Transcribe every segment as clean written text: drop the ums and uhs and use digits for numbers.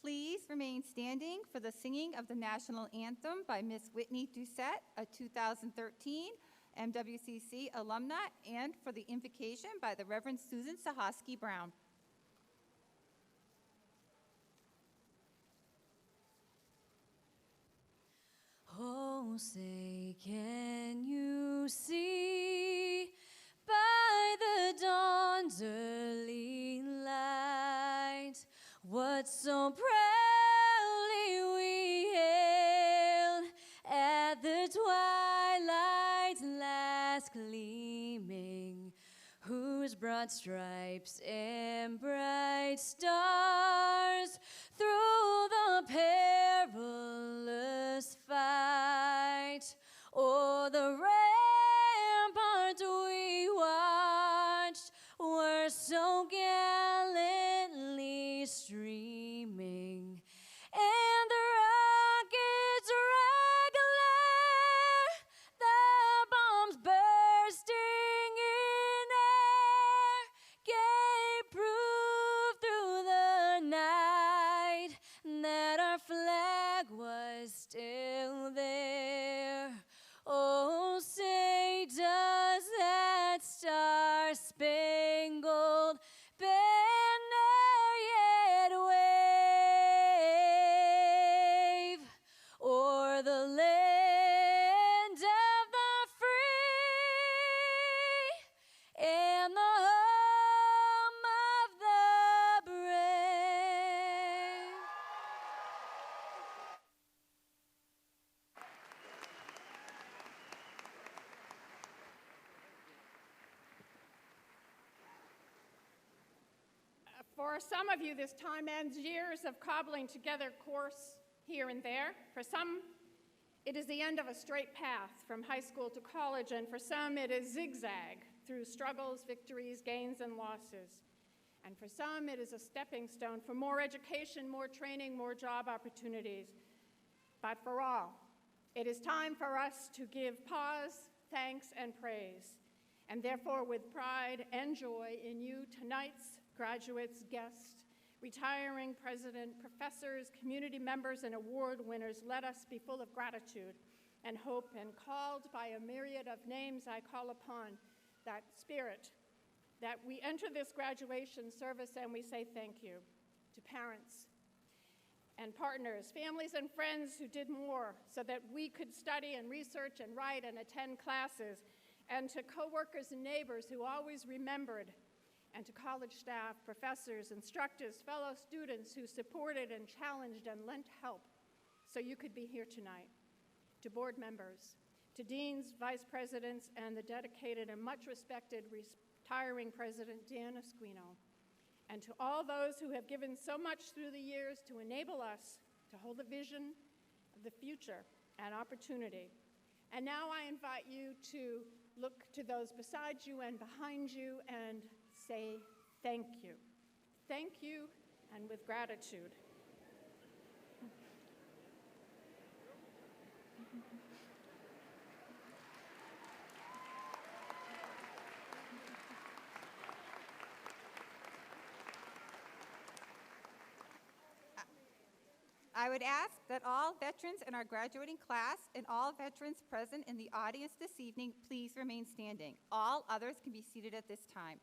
Please remain standing for the singing of the national anthem by Miss Whitney Doucette, a 2013 MWCC alumni, and for the invocation by the Reverend Susan Sahosky Brown. Oh, say, can you see by the dawn's early light what so proudly we hailed at the twilight's last gleaming, whose broad stripes and bright stars through the perilous fight o'er the rampart we watched were so gallantly streaming, and the rockets' regular, the bombs bursting in air, gave proof through the night For some of you, this time ends years of cobbling together course here and there. For some, it is the end of a straight path from high school to college, and for some, it is zigzag through struggles, victories, gains, and losses. And for some, it is a stepping stone for more education, more training, more job opportunities. But for all, it is time for us to give pause, thanks, and praise. And therefore, with pride and joy in you, tonight's graduates, guests, retiring president, professors, community members, and award winners, let us be full of gratitude and hope, and called by a myriad of names I call upon that spirit, that we enter this graduation service and we say thank you to parents and partners, families and friends who did more so that we could study and research and write and attend classes, and to coworkers and neighbors who always remembered, and to college staff, professors, instructors, fellow students who supported and challenged and lent help so you could be here tonight, to board members, to deans, vice presidents, and the dedicated and much respected retiring president, Dan Esquino, and to all those who have given so much through the years to enable us to hold a vision of the future and opportunity. And now I invite you to look to those beside you and behind you and say thank you. Thank you, and with gratitude. I would ask that all veterans in our graduating class and all veterans present in the audience this evening please remain standing. All others can be seated at this time.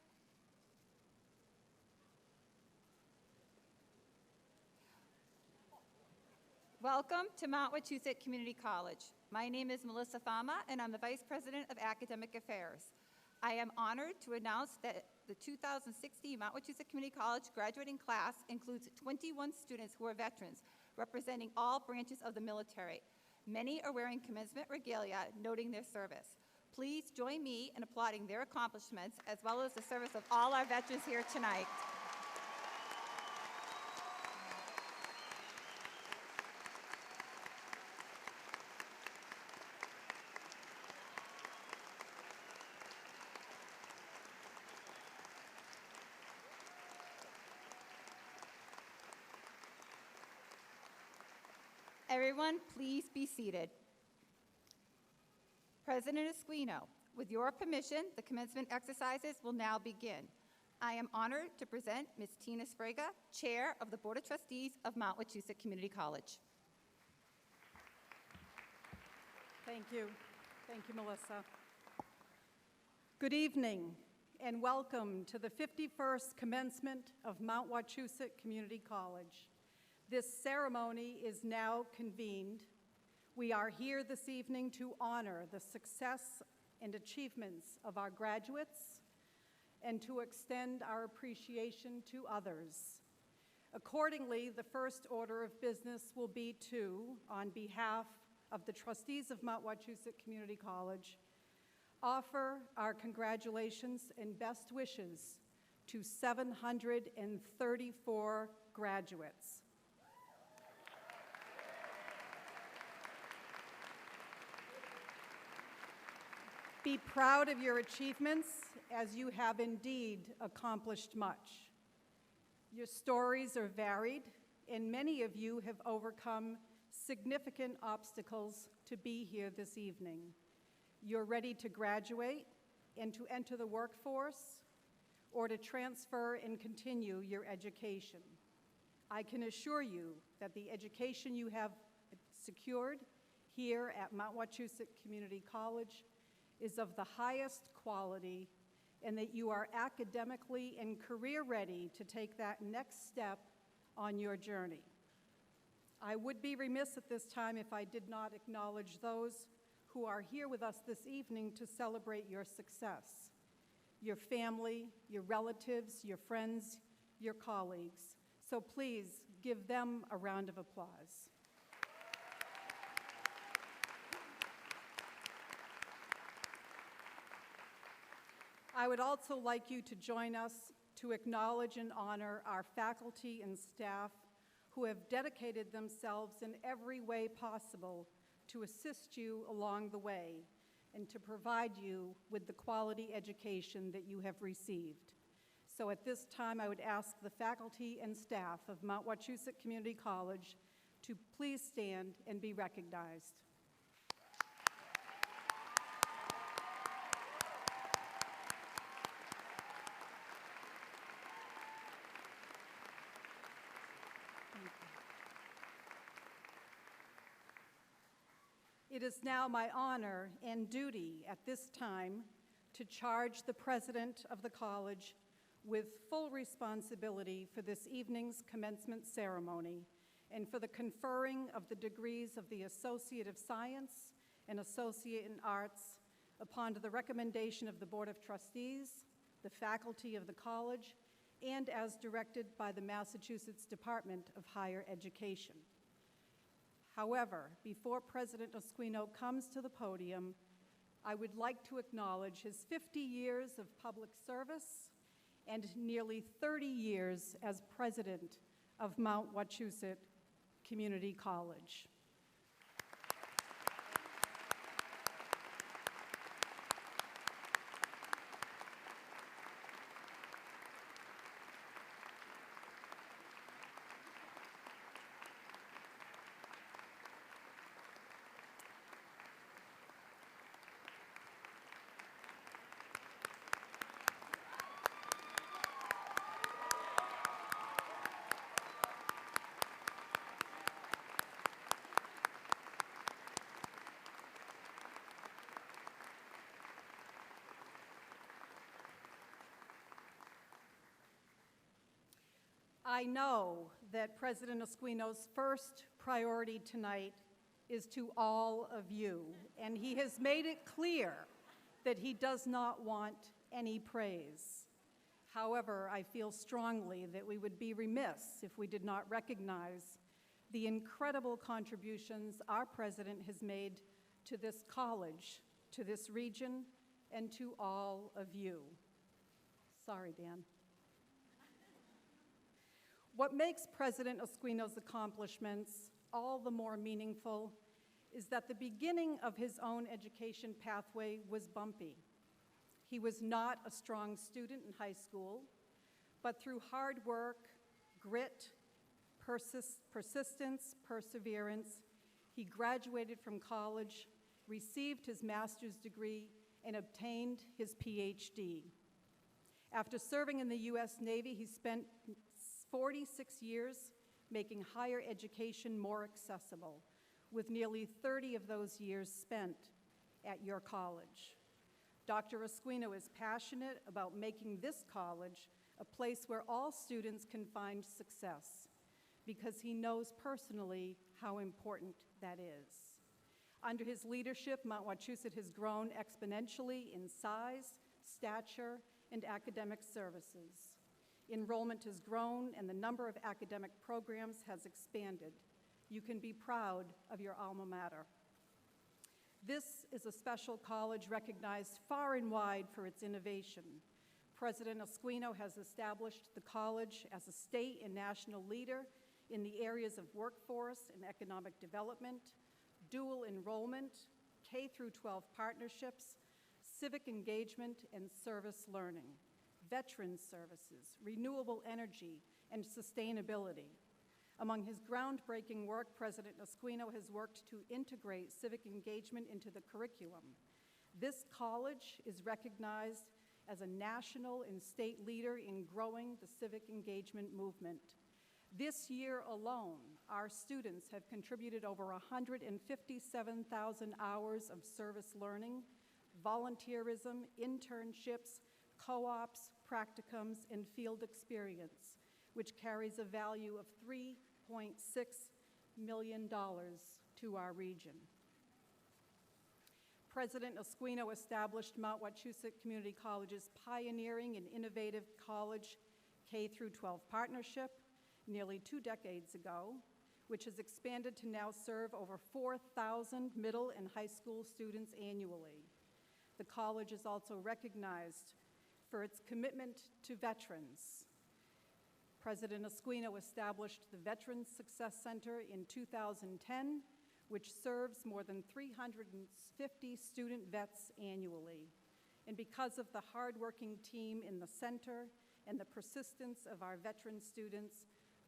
Welcome to Mount Wachusett Community College. My name is Melissa Fama, and I'm the Vice President of Academic Affairs. I am honored to announce that the 2016 Mount Wachusett Community College graduating class includes 21 students who are veterans, representing all branches of the military. Many are wearing commencement regalia, noting their service. Please join me in applauding their accomplishments, as well as the service of all our veterans here tonight. Everyone, please be seated. President Esquino, with your permission, the commencement exercises will now begin. I am honored to present Ms. Tina Sprague, Chair of the Board of Trustees of Mount Wachusett Community College. Thank you. Thank you, Melissa. Good evening, and welcome to the 51st commencement of Mount Wachusett Community College. This ceremony is now convened. We are here this evening to honor the success and achievements of our graduates and to extend our appreciation to others. Accordingly, the first order of business will be to, on behalf of the trustees of Mount Wachusett Community College, offer our congratulations and best wishes to 734 graduates. Be proud of your achievements, as you have indeed accomplished much. Your stories are varied, and many of you have overcome significant obstacles to be here this evening. You're ready to graduate and to enter the workforce, or to transfer and continue your education. I can assure you that the education you have secured here at Mount Wachusett Community College is of the highest quality, and that you are academically and career ready to take that next step on your journey. I would be remiss at this time if I did not acknowledge those who are here with us this evening to celebrate your success. Your family, your relatives, your friends, your colleagues. So please give them a round of applause. I would also like you to join us to acknowledge and honor our faculty and staff who have dedicated themselves in every way possible to assist you along the way and to provide you with the quality education that you have received. So at this time, I would ask the faculty and staff of Mount Wachusett Community College to please stand and be recognized. It is now my honor and duty at this time to charge the president of the college with full responsibility for this evening's commencement ceremony and for the conferring of the degrees of the Associate of Science and Associate in Arts upon the recommendation of the Board of Trustees, the faculty of the college, and as directed by the Massachusetts Department of Higher Education. However, before President Esquino comes to the podium, I would like to acknowledge his 50 years of public service and nearly 30 years as president of Mount Wachusett Community College. I know that President Esquino's first priority tonight is to all of you, and he has made it clear that he does not want any praise. However, I feel strongly that we would be remiss if we did not recognize the incredible contributions our president has made to this college, to this region, and to all of you. Sorry, Dan. What makes President Esquino's accomplishments all the more meaningful is that the beginning of his own education pathway was bumpy. He was not a strong student in high school, but through hard work, grit, persistence, perseverance, he graduated from college, received his master's degree, and obtained his PhD. After serving in the U.S. Navy, he spent 46 years making higher education more accessible, with nearly 30 of those years spent at your college. Dr. Esquino is passionate about making this college a place where all students can find success, because he knows personally how important that is. Under his leadership, Mount Wachusett has grown exponentially in size, stature, and academic services. Enrollment has grown and the number of academic programs has expanded. You can be proud of your alma mater. This is a special college recognized far and wide for its innovation. President Esquino has established the college as a state and national leader in the areas of workforce and economic development, dual enrollment, K-12 partnerships, civic engagement and service learning, veteran services, renewable energy, and sustainability. Among his groundbreaking work, President Esquino has worked to integrate civic engagement into the curriculum. This college is recognized as a national and state leader in growing the civic engagement movement. This year alone, our students have contributed over 157,000 hours of service learning, volunteerism, internships, co-ops, practicums, and field experience, which carries a value of $3.6 million to our region. President Esquino established Mount Wachusett Community College's pioneering and innovative college K-12 partnership nearly 2 decades ago, which has expanded to now serve over 4,000 middle and high school students annually. The college is also recognized for its commitment to veterans. President Esquino established the Veterans Success Center in 2010, which serves more than 350 student vets annually. And because of the hardworking team in the center and the persistence of our veteran students,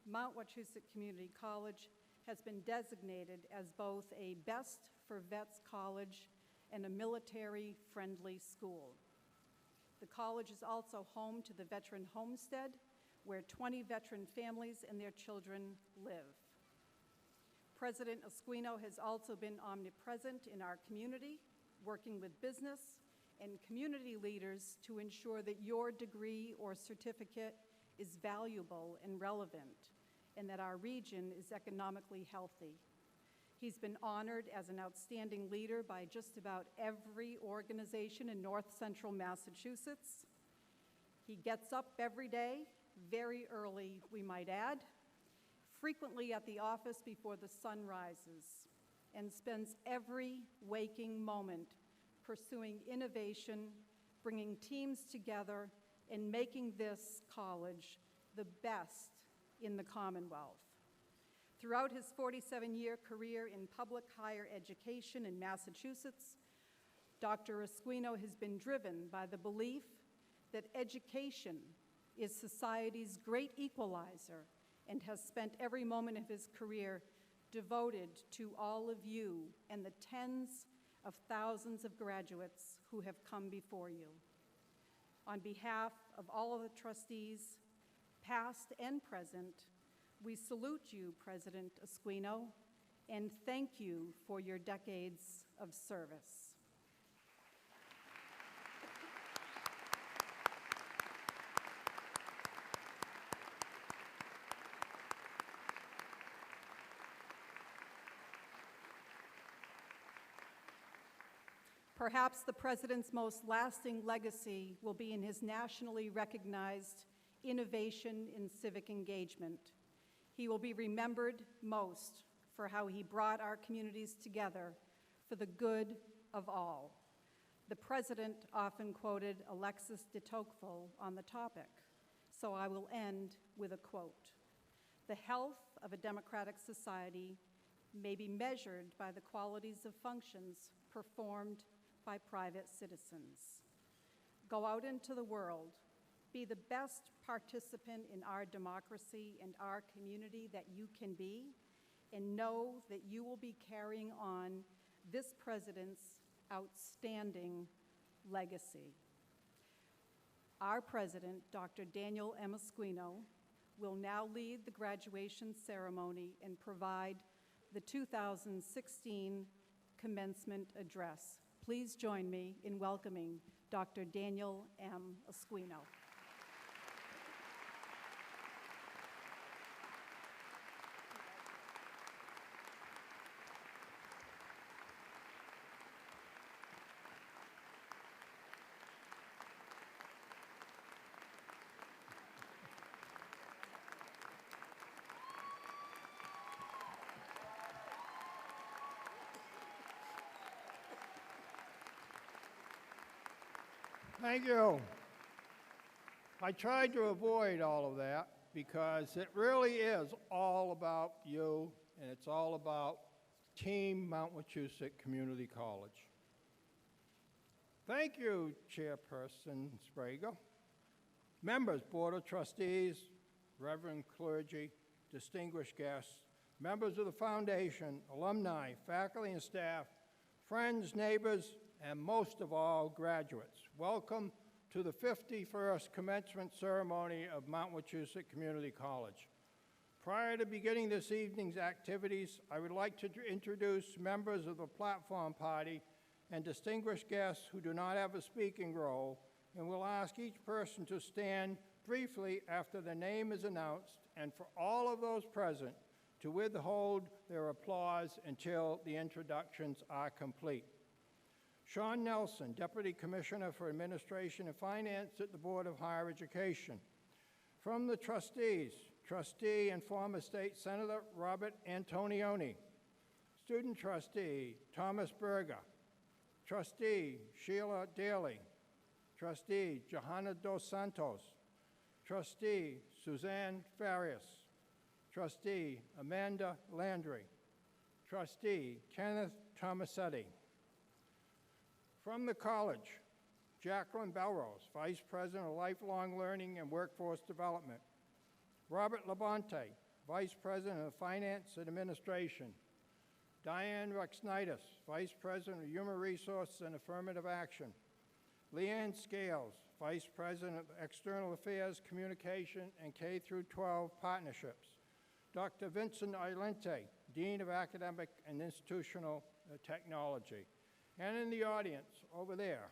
Mount Wachusett Community College has been designated as both a Best for Vets college and a military-friendly school. The college is also home to the Veteran Homestead, where 20 veteran families and their children live. President Esquino has also been omnipresent in our community, working with business and community leaders to ensure that your degree or certificate is valuable and relevant, and that our region is economically healthy. He's been honored as an outstanding leader by just about every organization in North Central Massachusetts. He gets up every day, very early, we might add, frequently at the office before the sun rises, and spends every waking moment pursuing innovation, bringing teams together, and making this college the best in the Commonwealth. Throughout his 47-year career in public higher education in Massachusetts, Dr. Esquino has been driven by the belief that education is society's great equalizer and has spent every moment of his career devoted to all of you and the tens of thousands of graduates who have come before you. On behalf of all of the trustees, past and present, we salute you, President Esquino, and thank you for your decades of service. Perhaps the President's most lasting legacy will be in his nationally recognized innovation in civic engagement. He will be remembered most for how he brought our communities together for the good of all. The President often quoted Alexis de Tocqueville on the topic, so I will end with a quote. "The health of a democratic society may be measured by the qualities of functions performed by private citizens. Go out into the world, be the best participant in our democracy and our community that you can be, and know that you will be carrying on this President's outstanding legacy." Our President, Dr. Daniel M. Esquino, will now lead the graduation ceremony and provide the 2016 commencement address. Please join me in welcoming Dr. Daniel M. Esquino. Thank you. I tried to avoid all of that because it really is all about you, and it's all about Team Mount Wachusett Community College. Thank you, Chairperson Sprague, members, Board of Trustees, Reverend clergy, distinguished guests, members of the foundation, alumni, faculty and staff, friends, neighbors, and most of all, graduates. Welcome to the 51st commencement ceremony of Mount Wachusett Community College. Prior to beginning this evening's activities, I would like to introduce members of the platform party and distinguished guests who do not have a speaking role, and will ask each person to stand briefly after the name is announced, and for all of those present to withhold their applause until the introductions are complete. Sean Nelson, Deputy Commissioner for Administration and Finance at the Board of Higher Education. From the trustees, Trustee and former State Senator Robert Antonioni. Student Trustee Thomas Berger. Trustee Sheila Daly. Trustee Johanna Dos Santos. Trustee Suzanne Farias. Trustee Amanda Landry. Trustee Kenneth Tomasetti. From the college, Jacqueline Belrose, Vice President of Lifelong Learning and Workforce Development. Robert Labonte, Vice President of Finance and Administration. Diane Rexnitis, Vice President of Human Resources and Affirmative Action. Leanne Scales, Vice President of External Affairs, Communication, and K-12 Partnerships. Dr. Vincent Ailente, Dean of Academic and Institutional Technology. And in the audience over there,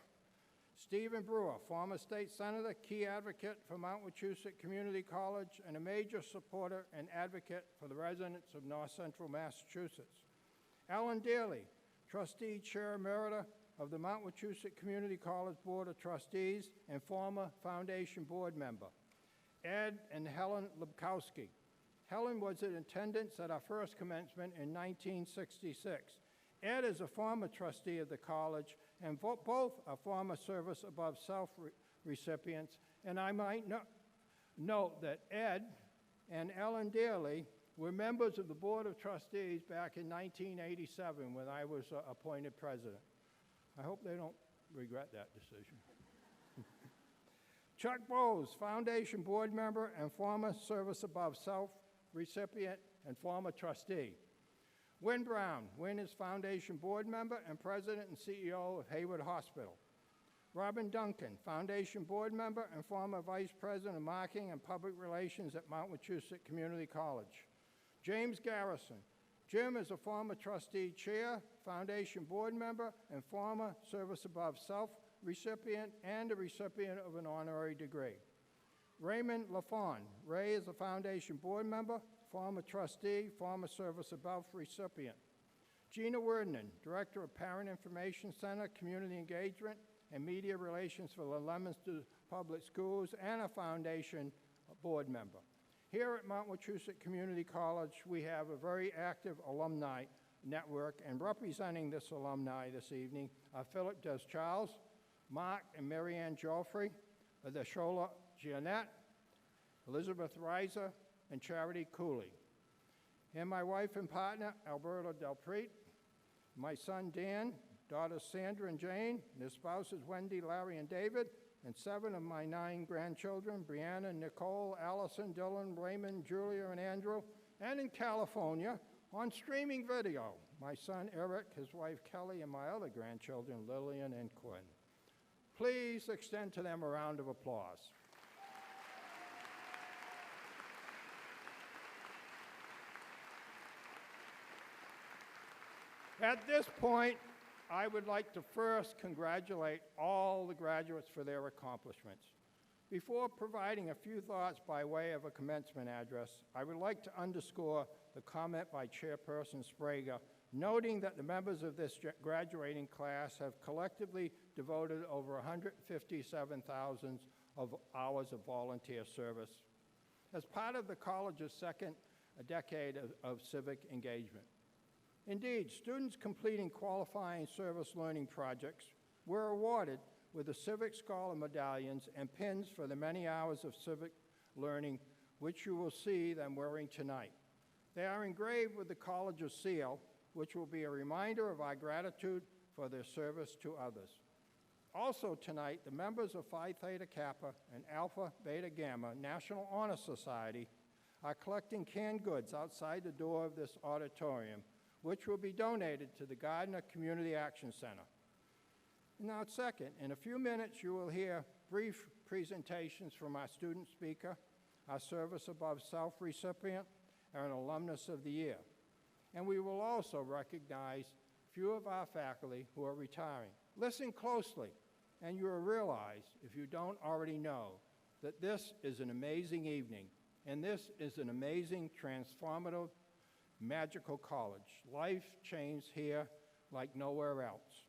Stephen Brewer, former state senator, key advocate for Mount Wachusett Community College, and a major supporter and advocate for the residents of North Central Massachusetts. Ellen Daly, trustee chair emerita of the Mount Wachusett Community College Board of Trustees and former foundation board member. Ed and Helen Lebkowski. Helen was in attendance at our first commencement in 1966. Ed is a former trustee of the college, and both are former Service Above Self recipients. And I might note that Ed and Ellen Daly were members of the Board of Trustees back in 1987 when I was appointed president. I hope they don't regret that decision. Chuck Bowes, foundation board member and former Service Above Self recipient and former trustee. Wynn Brown. Wynn is foundation board member and president and CEO of Hayward Hospital. Robin Duncan, foundation board member and former vice president of marketing and public relations at Mount Wachusett Community College. James Garrison. Jim is a former trustee chair, foundation board member, and former Service Above Self recipient and a recipient of an honorary degree. Raymond LaFawn. Ray is a foundation board member, former trustee, former Service Above recipient. Gina Werdeman, Director of Parent Information Center, Community Engagement, and Media Relations for the Leominster Public Schools, and a foundation board member. Here at Mount Wachusett Community College, we have a very active alumni network, and representing this alumni this evening are Philip Des-Charles, Mark and Marianne Joffrey, Adeshola Giannette, Elizabeth Reiser, and Charity Cooley. And my wife and partner, Alberto Delpreet, my son Dan, daughters Sandra and Jane, and their spouses Wendy, Larry, and David, and 7 of my 9 grandchildren, Brianna, Nicole, Allison, Dylan, Raymond, Julia, and Andrew, and in California, on streaming video, my son Eric, his wife Kelly, and my other grandchildren, Lillian and Quinn. Please extend to them a round of applause. At this point, I would like to first congratulate all the graduates for their accomplishments. Before providing a few thoughts by way of a commencement address, I would like to underscore the comment by Chairperson Sprague, noting that the members of this graduating class have collectively devoted over 157,000 hours of volunteer service as part of the college's second decade of civic engagement. Indeed, students completing qualifying service learning projects were awarded with the Civic Scholar medallions and pins for the many hours of civic learning, which you will see them wearing tonight. They are engraved with the college's seal, which will be a reminder of our gratitude for their service to others. Also tonight, the members of Phi Theta Kappa and Alpha Beta Gamma National Honor Society are collecting canned goods outside the door of this auditorium, which will be donated to the Gardner Community Action Center. Now, second, in a few minutes, you will hear brief presentations from our student speaker, our Service Above Self recipient, and an alumnus of the year. And we will also recognize a few of our faculty who are retiring. Listen closely, and you will realize, if you don't already know, that this is an amazing evening, and this is an amazing, transformative, magical college. Life changed here like nowhere else.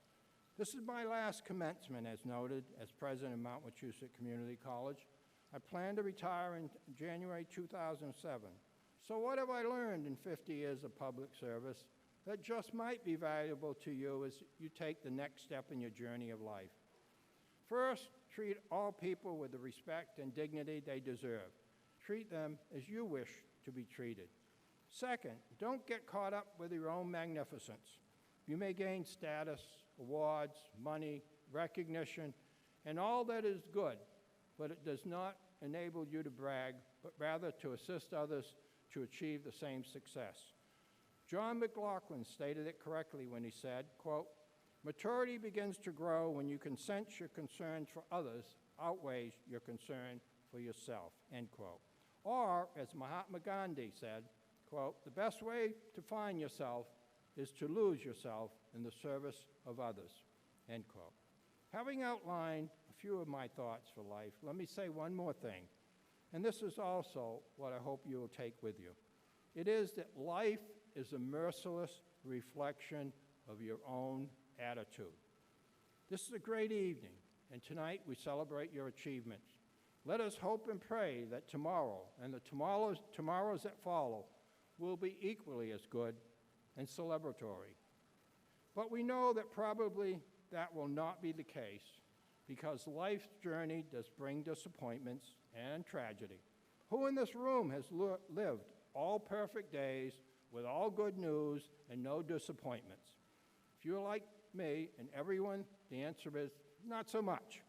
This is my last commencement, as noted, as president of Mount Wachusett Community College. I plan to retire in January 2007. So what have I learned in 50 years of public service that just might be valuable to you as you take the next step in your journey of life? First, treat all people with the respect and dignity they deserve. Treat them as you wish to be treated. Second, don't get caught up with your own magnificence. You may gain status, awards, money, recognition, and all that is good, but it does not enable you to brag, but rather to assist others to achieve the same success. John McLaughlin stated it correctly when he said, quote, "Maturity begins to grow when you can sense your concerns for others outweighs your concern for yourself," end quote. Or, as Mahatma Gandhi said, quote, "The best way to find yourself is to lose yourself in the service of others," end quote. Having outlined a few of my thoughts for life, let me say one more thing, and this is also what I hope you will take with you. It is that life is a merciless reflection of your own attitude. This is a great evening, and tonight we celebrate your achievements. Let us hope and pray that tomorrow and the tomorrows that follow will be equally as good and celebratory. But we know that probably that will not be the case because life's journey does bring disappointments and tragedy. Who in this room has lived all perfect days with all good news and no disappointments? If you're like me and everyone, the answer is not so much.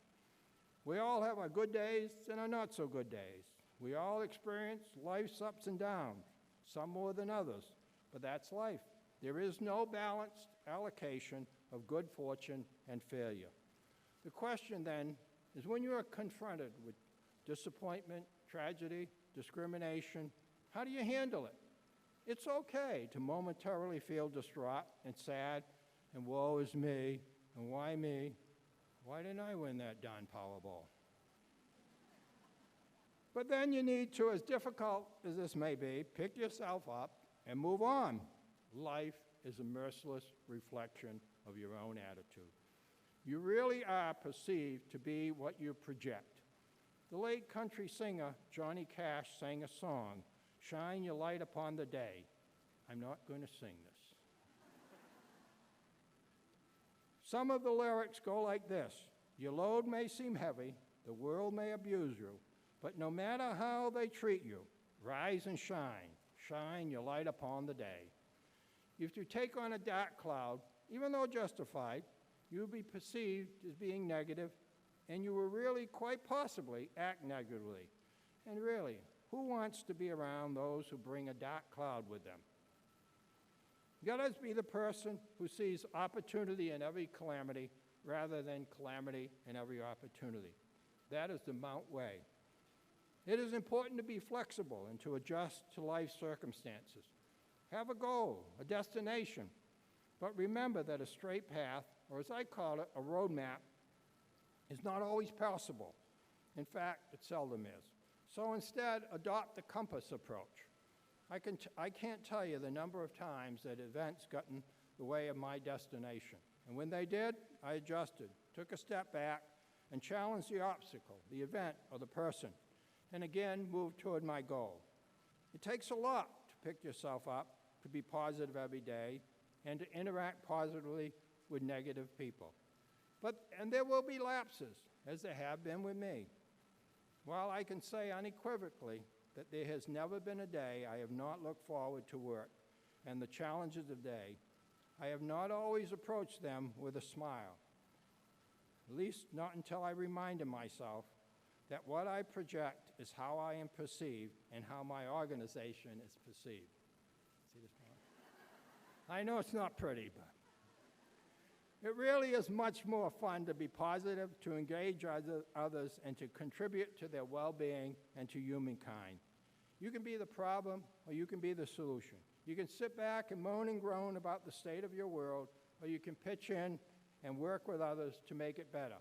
We all have our good days and our not so good days. We all experience life's ups and downs, some more than others, but that's life. There is no balanced allocation of good fortune and failure. The question then is, when you are confronted with disappointment, tragedy, discrimination, how do you handle it? It's okay to momentarily feel distraught and sad and woe is me, and why me? Why didn't I win that darn Powerball? But then you need to, as difficult as this may be, pick yourself up and move on. Life is a merciless reflection of your own attitude. You really are perceived to be what you project. The late country singer Johnny Cash sang a song, "Shine Your Light Upon the Day." I'm not going to sing this. Some of the lyrics go like this: "Your load may seem heavy, the world may abuse you, but no matter how they treat you, rise and shine, shine your light upon the day." If you take on a dark cloud, even though justified, you will be perceived as being negative, and you will really, quite possibly, act negatively. And really, who wants to be around those who bring a dark cloud with them? Let us be the person who sees opportunity in every calamity rather than calamity in every opportunity. That is the Mount Way. It is important to be flexible and to adjust to life circumstances. Have a goal, a destination, but remember that a straight path, or as I call it, a roadmap, is not always possible. In fact, it seldom is. So instead, adopt the compass approach. I can't tell you the number of times that events got in the way of my destination. And when they did, I adjusted, took a step back, and challenged the obstacle, the event, or the person, and again moved toward my goal. It takes a lot to pick yourself up, to be positive every day, and to interact positively with negative people. And there will be lapses, as there have been with me. While I can say unequivocally that there has never been a day I have not looked forward to work and the challenges of the day, I have not always approached them with a smile, at least not until I reminded myself that what I project is how I am perceived and how my organization is perceived. See this one? I know it's not pretty, but it really is much more fun to be positive, to engage others, and to contribute to their well-being and to humankind. You can be the problem, or you can be the solution. You can sit back and moan and groan about the state of your world, or you can pitch in and work with others to make it better.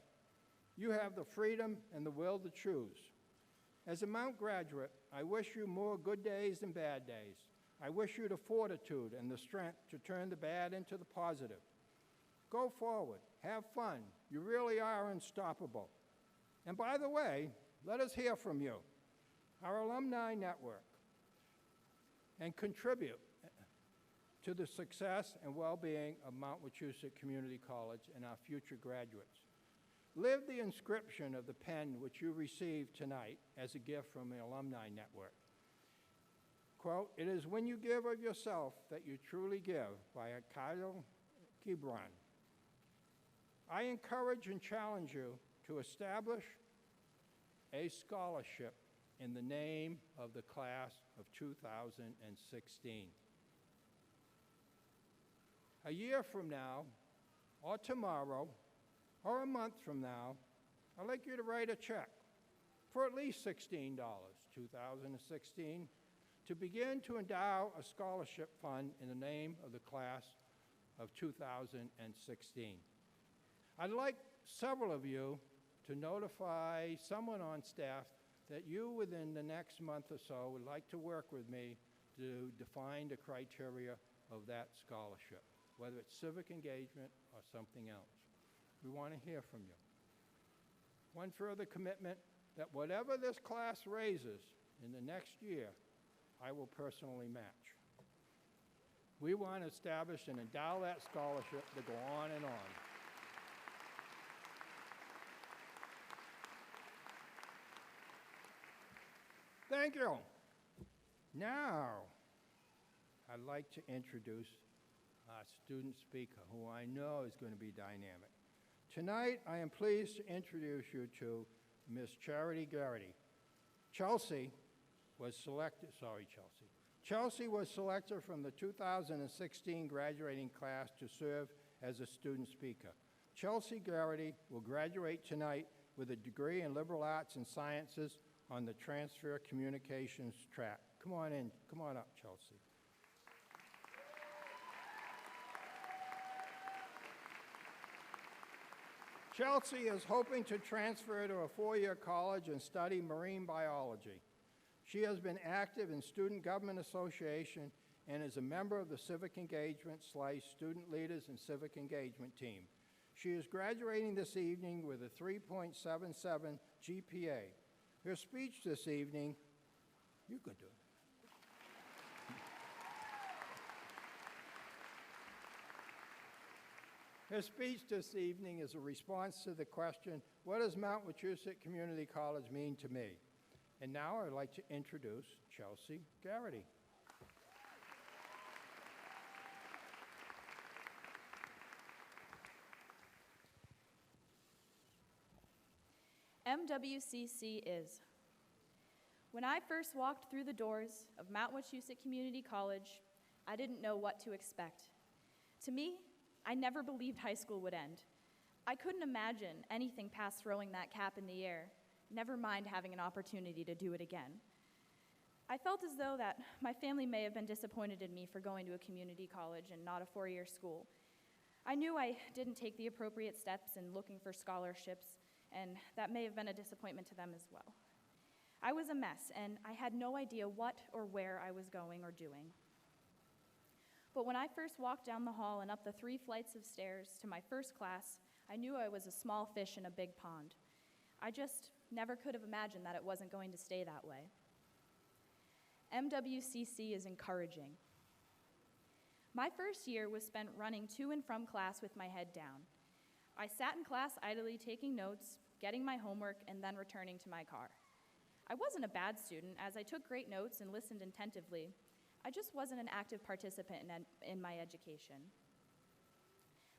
You have the freedom and the will to choose. As a Mount graduate, I wish you more good days than bad days. I wish you the fortitude and the strength to turn the bad into the positive. Go forward, have fun. You really are unstoppable. And by the way, let us hear from you, our alumni network, and contribute to the success and well-being of Mount Wachusett Community College and our future graduates. Live the inscription of the pen which you received tonight as a gift from the Alumni Network. Quote, "It is when you give of yourself that you truly give," by Khalil Gibran. I encourage and challenge you to establish a scholarship in the name of the class of 2016. A year from now, or tomorrow, or a month from now, I'd like you to write a check for at least $16, 2016, to begin to endow a scholarship fund in the name of the class of 2016. I'd like several of you to notify someone on staff that you, within the next month or so, would like to work with me to define the criteria of that scholarship, whether it's civic engagement or something else. We want to hear from you. One further commitment, that whatever this class raises in the next year, I will personally match. We want to establish and endow that scholarship to go on and on. Thank you. Now, I'd like to introduce our student speaker, who I know is going to be dynamic. Tonight, I am pleased to introduce you to Ms. Charity Garrity. Chelsea was selected from the 2016 graduating class to serve as a student speaker. Chelsea Garrity will graduate tonight with a degree in liberal arts and sciences on the transfer communications track. Come on in, come on up, Chelsea. Chelsea is hoping to transfer to a four-year college and study marine biology. She has been active in Student Government Association and is a member of the Civic Engagement / Student Leaders and Civic Engagement team. She is graduating this evening with a 3.77 GPA. Her speech this evening, you can do it. Her speech this evening is a response to the question, what does Mount Wachusett Community College mean to me? And now I'd like to introduce Chelsea Garrity. MWCC is. When I first walked through the doors of Mount Wachusett Community College, I didn't know what to expect. To me, I never believed high school would end. I couldn't imagine anything past throwing that cap in the air, never mind having an opportunity to do it again. I felt as though that my family may have been disappointed in me for going to a community college and not a four-year school. I knew I didn't take the appropriate steps in looking for scholarships, and that may have been a disappointment to them as well. I was a mess, and I had no idea what or where I was going or doing. But when I first walked down the hall and up the 3 flights of stairs to my first class, I knew I was a small fish in a big pond. I just never could have imagined that it wasn't going to stay that way. MWCC is encouraging. My first year was spent running to and from class with my head down. I sat in class idly taking notes, getting my homework, and then returning to my car. I wasn't a bad student, as I took great notes and listened attentively. I just wasn't an active participant in my education.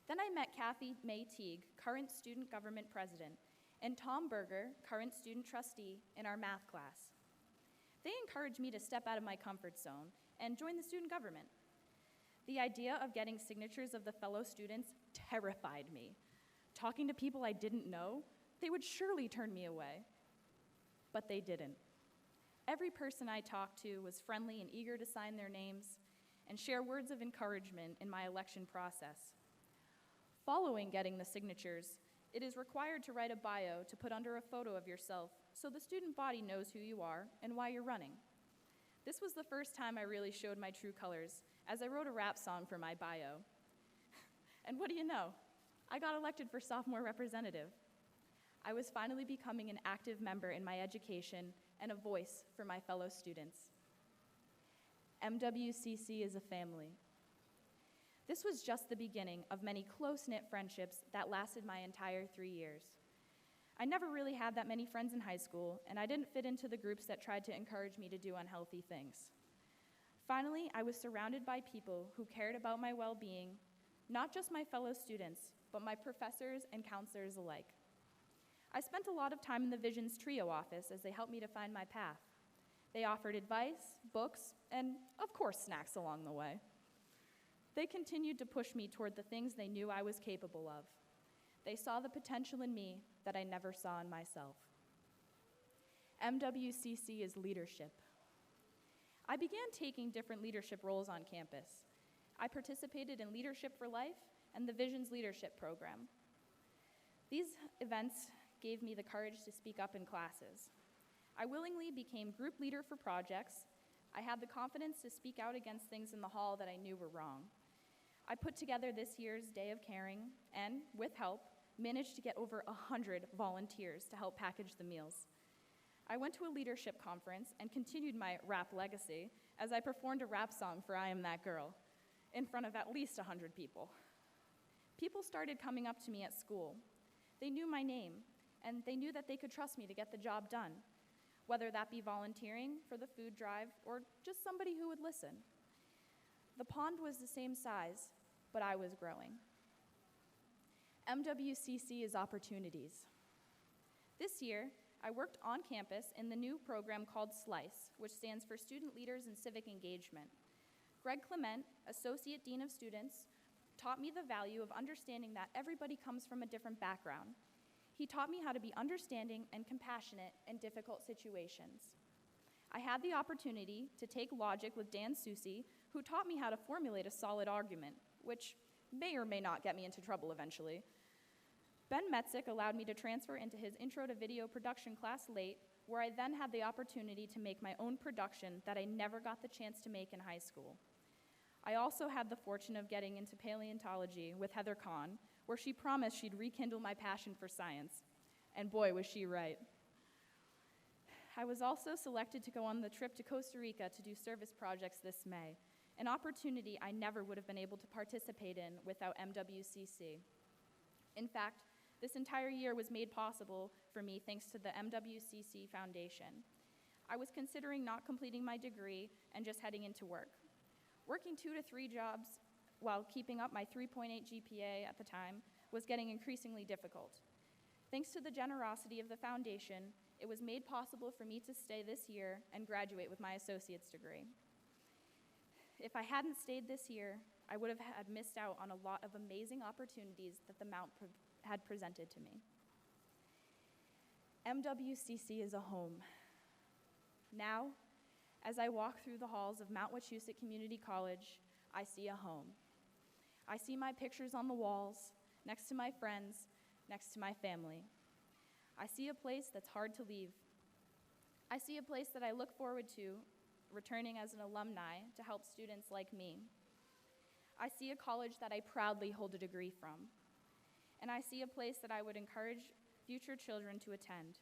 Then I met Kathy May Teague, current student government president, and Tom Berger, current student trustee, in our math class. They encouraged me to step out of my comfort zone and join the student government. The idea of getting signatures of the fellow students terrified me. Talking to people I didn't know, they would surely turn me away. But they didn't. Every person I talked to was friendly and eager to sign their names and share words of encouragement in my election process. Following getting the signatures, it is required to write a bio to put under a photo of yourself so the student body knows who you are and why you're running. This was the first time I really showed my true colors, as I wrote a rap song for my bio. And what do you know? I got elected for sophomore representative. I was finally becoming an active member in my education and a voice for my fellow students. MWCC is a family. This was just the beginning of many close-knit friendships that lasted my entire 3 years. I never really had that many friends in high school, and I didn't fit into the groups that tried to encourage me to do unhealthy things. Finally, I was surrounded by people who cared about my well-being, not just my fellow students, but my professors and counselors alike. I spent a lot of time in the Visions Trio office as they helped me to find my path. They offered advice, books, and of course, snacks along the way. They continued to push me toward the things they knew I was capable of. They saw the potential in me that I never saw in myself. MWCC is leadership. I began taking different leadership roles on campus. I participated in Leadership for Life and the Visions Leadership Program. These events gave me the courage to speak up in classes. I willingly became group leader for projects. I had the confidence to speak out against things in the hall that I knew were wrong. I put together this year's Day of Caring and, with help, managed to get over 100 volunteers to help package the meals. I went to a leadership conference and continued my rap legacy as I performed a rap song for I Am That Girl in front of at least 100 people. People started coming up to me at school. They knew my name, and they knew that they could trust me to get the job done, whether that be volunteering for the food drive or just somebody who would listen. The pond was the same size, but I was growing. MWCC is opportunities. This year, I worked on campus in the new program called SLICE, which stands for Student Leaders in Civic Engagement. Greg Clement, Associate Dean of Students, taught me the value of understanding that everybody comes from a different background. He taught me how to be understanding and compassionate in difficult situations. I had the opportunity to take logic with Dan Susi, who taught me how to formulate a solid argument, which may or may not get me into trouble eventually. Ben Metzik allowed me to transfer into his Intro to Video Production class late, where I then had the opportunity to make my own production that I never got the chance to make in high school. I also had the fortune of getting into paleontology with Heather Kahn, where she promised she'd rekindle my passion for science. And boy, was she right. I was also selected to go on the trip to Costa Rica to do service projects this May, an opportunity I never would have been able to participate in without MWCC. In fact, this entire year was made possible for me thanks to the MWCC Foundation. I was considering not completing my degree and just heading into work. Working 2 to 3 jobs while keeping up my 3.8 GPA at the time was getting increasingly difficult. Thanks to the generosity of the foundation, it was made possible for me to stay this year and graduate with my associate's degree. If I hadn't stayed this year, I would have had missed out on a lot of amazing opportunities that the Mount had presented to me. MWCC is a home. Now, as I walk through the halls of Mount Wachusett Community College, I see a home. I see my pictures on the walls, next to my friends, next to my family. I see a place that's hard to leave. I see a place that I look forward to returning as an alumni to help students like me. I see a college that I proudly hold a degree from. And I see a place that I would encourage future children to attend.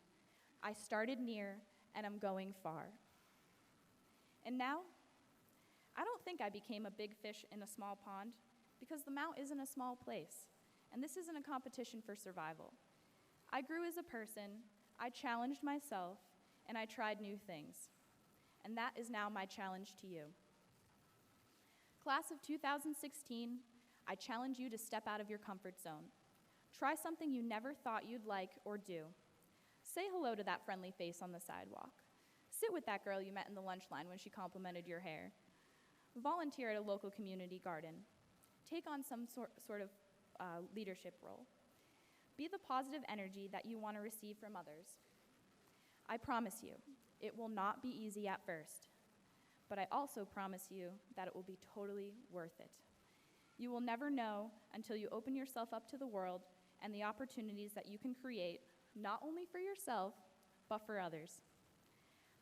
I started near, and I'm going far. And now, I don't think I became a big fish in a small pond, because the Mount isn't a small place, and this isn't a competition for survival. I grew as a person, I challenged myself, and I tried new things. And that is now my challenge to you. Class of 2016, I challenge you to step out of your comfort zone. Try something you never thought you'd like or do. Say hello to that friendly face on the sidewalk. Sit with that girl you met in the lunch line when she complimented your hair. Volunteer at a local community garden. Take on some sort of leadership role. Be the positive energy that you want to receive from others. I promise you, it will not be easy at first, but I also promise you that it will be totally worth it. You will never know until you open yourself up to the world and the opportunities that you can create, not only for yourself, but for others.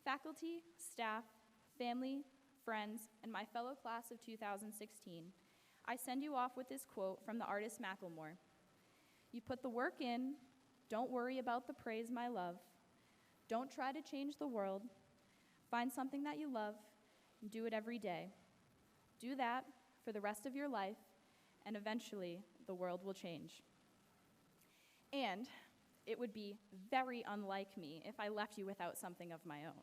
Faculty, staff, family, friends, and my fellow class of 2016, I send you off with this quote from the artist Macklemore. You put the work in, don't worry about the praise, my love. Don't try to change the world. Find something that you love and do it every day. Do that for the rest of your life, and eventually the world will change. And it would be very unlike me if I left you without something of my own.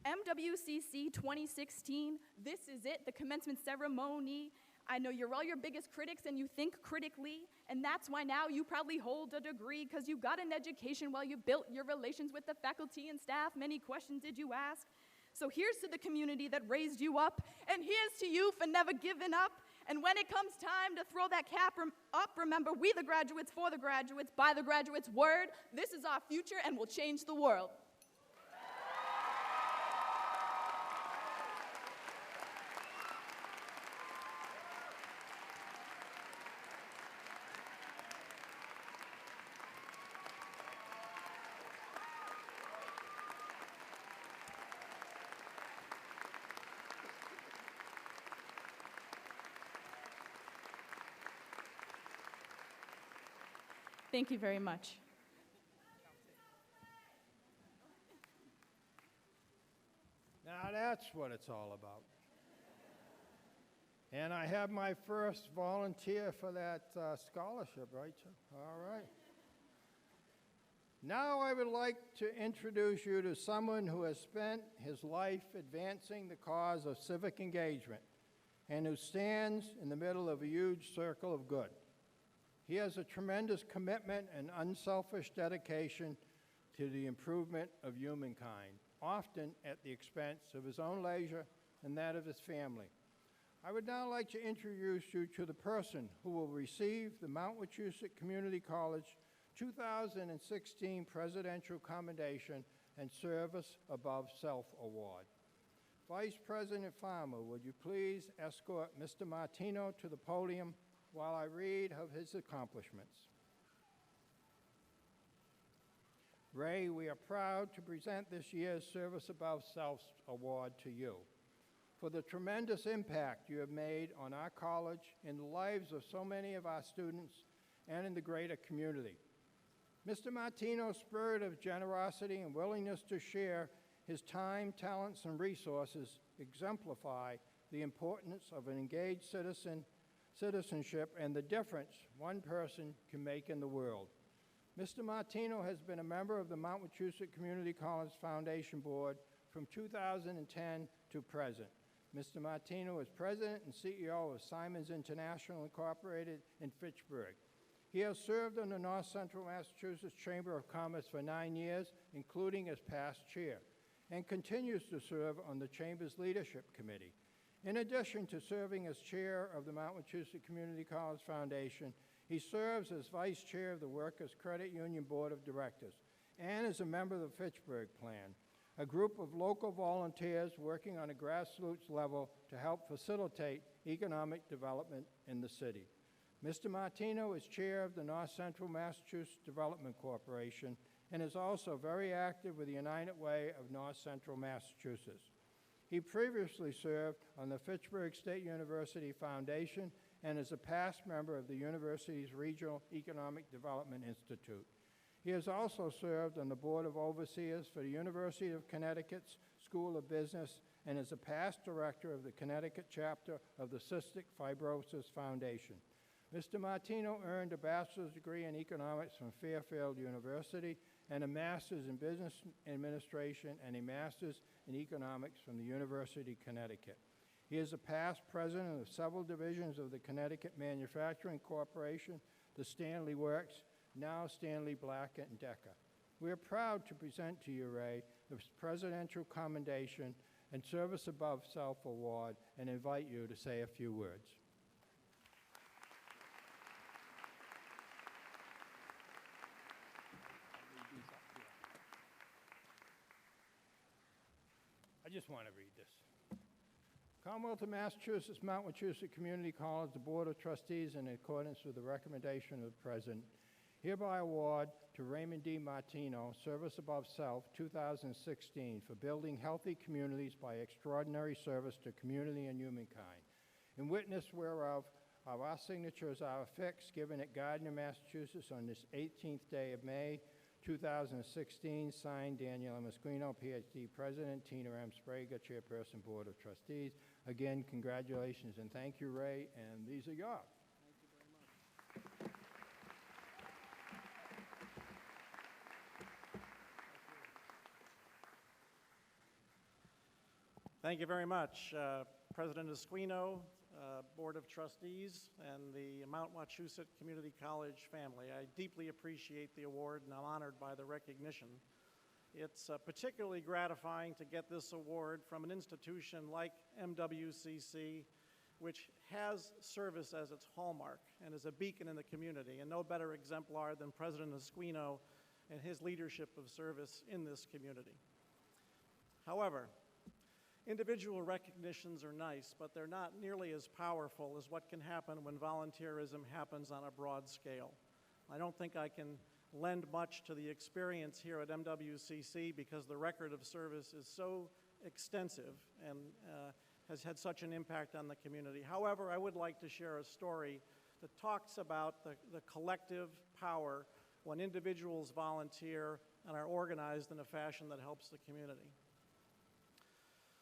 MWCC 2016, this is it, the commencement ceremony. I know you're all your biggest critics and you think critically, and that's why now you probably hold a degree because you got an education while you built your relations with the faculty and staff. Many questions did you ask? So here's to the community that raised you up, and here's to you for never giving up. And when it comes time to throw that cap up, remember, we the graduates, for the graduates, by the graduates' word, this is our future and will change the world. Thank you very much. Now that's what it's all about. And I have my first volunteer for that scholarship, right? All right. Now I would like to introduce you to someone who has spent his life advancing the cause of civic engagement and who stands in the middle of a huge circle of good. He has a tremendous commitment and unselfish dedication to the improvement of humankind, often at the expense of his own leisure and that of his family. I would now like to introduce you to the person who will receive the Mount Wachusett Community College 2016 Presidential Commendation and Service Above Self Award. Vice President Farmer, would you please escort Mr. Martino to the podium while I read of his accomplishments. Ray, we are proud to present this year's Service Above Self Award to you for the tremendous impact you have made on our college, in the lives of so many of our students, and in the greater community. Mr. Martino's spirit of generosity and willingness to share his time, talents, and resources exemplify the importance of an engaged citizenship and the difference one person can make in the world. Mr. Martino has been a member of the Mount Wachusett Community College Foundation Board from 2010 to present. Mr. Martino is President and CEO of Simons International Incorporated in Fitchburg. He has served on the North Central Massachusetts Chamber of Commerce for 9 years, including as past chair, and continues to serve on the Chamber's Leadership Committee. In addition to serving as chair of the Mount Wachusett Community College Foundation, he serves as vice chair of the Workers' Credit Union Board of Directors and is a member of the Fitchburg Plan, a group of local volunteers working on a grassroots level to help facilitate economic development in the city. Mr. Martino is chair of the North Central Massachusetts Development Corporation and is also very active with the United Way of North Central Massachusetts. He previously served on the Fitchburg State University Foundation and is a past member of the university's Regional Economic Development Institute. He has also served on the Board of Overseers for the University of Connecticut's School of Business and is a past director of the Connecticut chapter of the Cystic Fibrosis Foundation. Mr. Martino earned a bachelor's degree in economics from Fairfield University and a master's in business administration and a master's in economics from the University of Connecticut. He is a past president of several divisions of the Connecticut Manufacturing Corporation, the Stanley Works, now Stanley Black & Decker. We are proud to present to you, Ray, the Presidential Commendation and Service Above Self Award and invite you to say a few words. I just want to read this. Commonwealth of Massachusetts, Mount Wachusett Community College, the Board of Trustees, in accordance with the recommendation of the President, hereby award to Raymond D. Martino, Service Above Self 2016, for building healthy communities by extraordinary service to community and humankind. In witness whereof, our signatures are affixed, given at Gardner, Massachusetts, on this 18th day of May, 2016, signed Daniel M. Esquino, Ph.D., President, Tina M. Sprague, Chairperson, Board of Trustees. Again, congratulations and thank you, Ray, and these are yours. Thank you very much. Thank you very much, President Esquino, Board of Trustees, and the Mount Wachusett Community College family. I deeply appreciate the award, and I'm honored by the recognition. It's particularly gratifying to get this award from an institution like MWCC, which has service as its hallmark and is a beacon in the community, and no better exemplar than President Esquino and his leadership of service in this community. However, individual recognitions are nice, but they're not nearly as powerful as what can happen when volunteerism happens on a broad scale. I don't think I can lend much to the experience here at MWCC because the record of service is so extensive and has had such an impact on the community. However, I would like to share a story that talks about the collective power when individuals volunteer and are organized in a fashion that helps the community.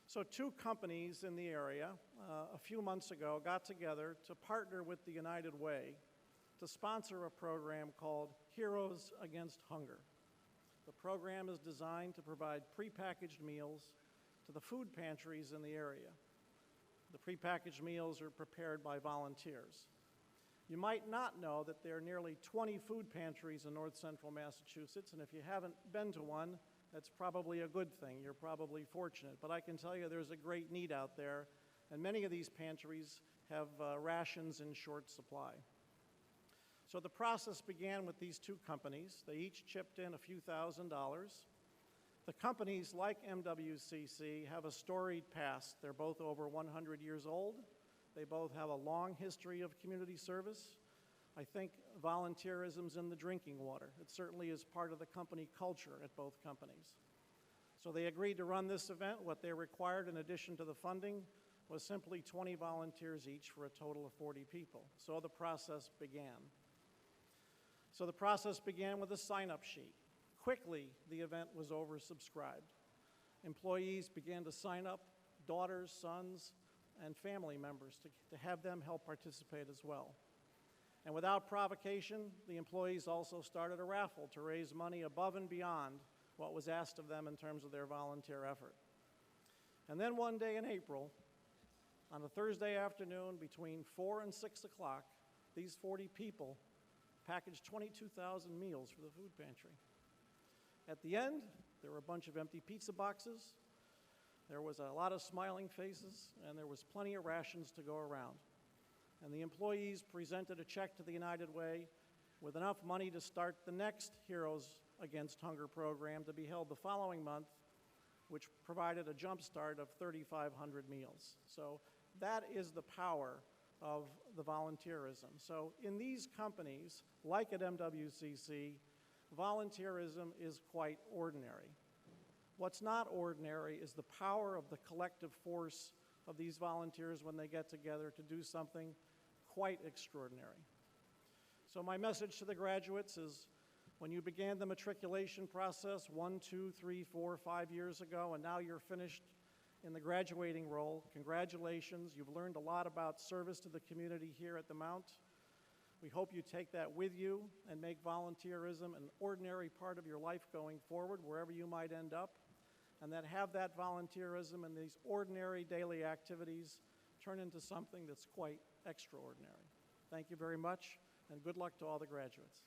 So two companies in the area a few months ago got together to partner with the United Way to sponsor a program called Heroes Against Hunger. The program is designed to provide prepackaged meals to the food pantries in the area. The prepackaged meals are prepared by volunteers. You might not know that there are nearly 20 food pantries in north central Massachusetts, and if you haven't been to one, that's probably a good thing. You're probably fortunate. But I can tell you there's a great need out there, and many of these pantries have rations in short supply. So the process began with these two companies. They each chipped in a few $1,000s. The companies, like MWCC, have a storied past. They're both over 100 years old. They both have a long history of community service. I think volunteerism's in the drinking water. It certainly is part of the company culture at both companies. So they agreed to run this event. What they required in addition to the funding was simply 20 volunteers each for a total of 40 people. So the process began. So the process began with a sign-up sheet. Quickly, the event was oversubscribed. Employees began to sign up daughters, sons, and family members to have them help participate as well. And without provocation, the employees also started a raffle to raise money above and beyond what was asked of them in terms of their volunteer effort. And then one day in April, on a Thursday afternoon between 4 and 6 o'clock, these 40 people packaged 22,000 meals for the food pantry. At the end, there were a bunch of empty pizza boxes, there was a lot of smiling faces, and there was plenty of rations to go around. And the employees presented a check to the United Way with enough money to start the next Heroes Against Hunger program to be held the following month, which provided a jump start of 3,500 meals. So that is the power of the volunteerism. So in these companies, like at MWCC, volunteerism is quite ordinary. What's not ordinary is the power of the collective force of these volunteers when they get together to do something quite extraordinary. So my message to the graduates is, when you began the matriculation process 1, 2, 3, 4, 5 years ago, and now you're finished in the graduating role, congratulations. You've learned a lot about service to the community here at the Mount. We hope you take that with you and make volunteerism an ordinary part of your life going forward, wherever you might end up, and that have that volunteerism and these ordinary daily activities turn into something that's quite extraordinary. Thank you very much, and good luck to all the graduates.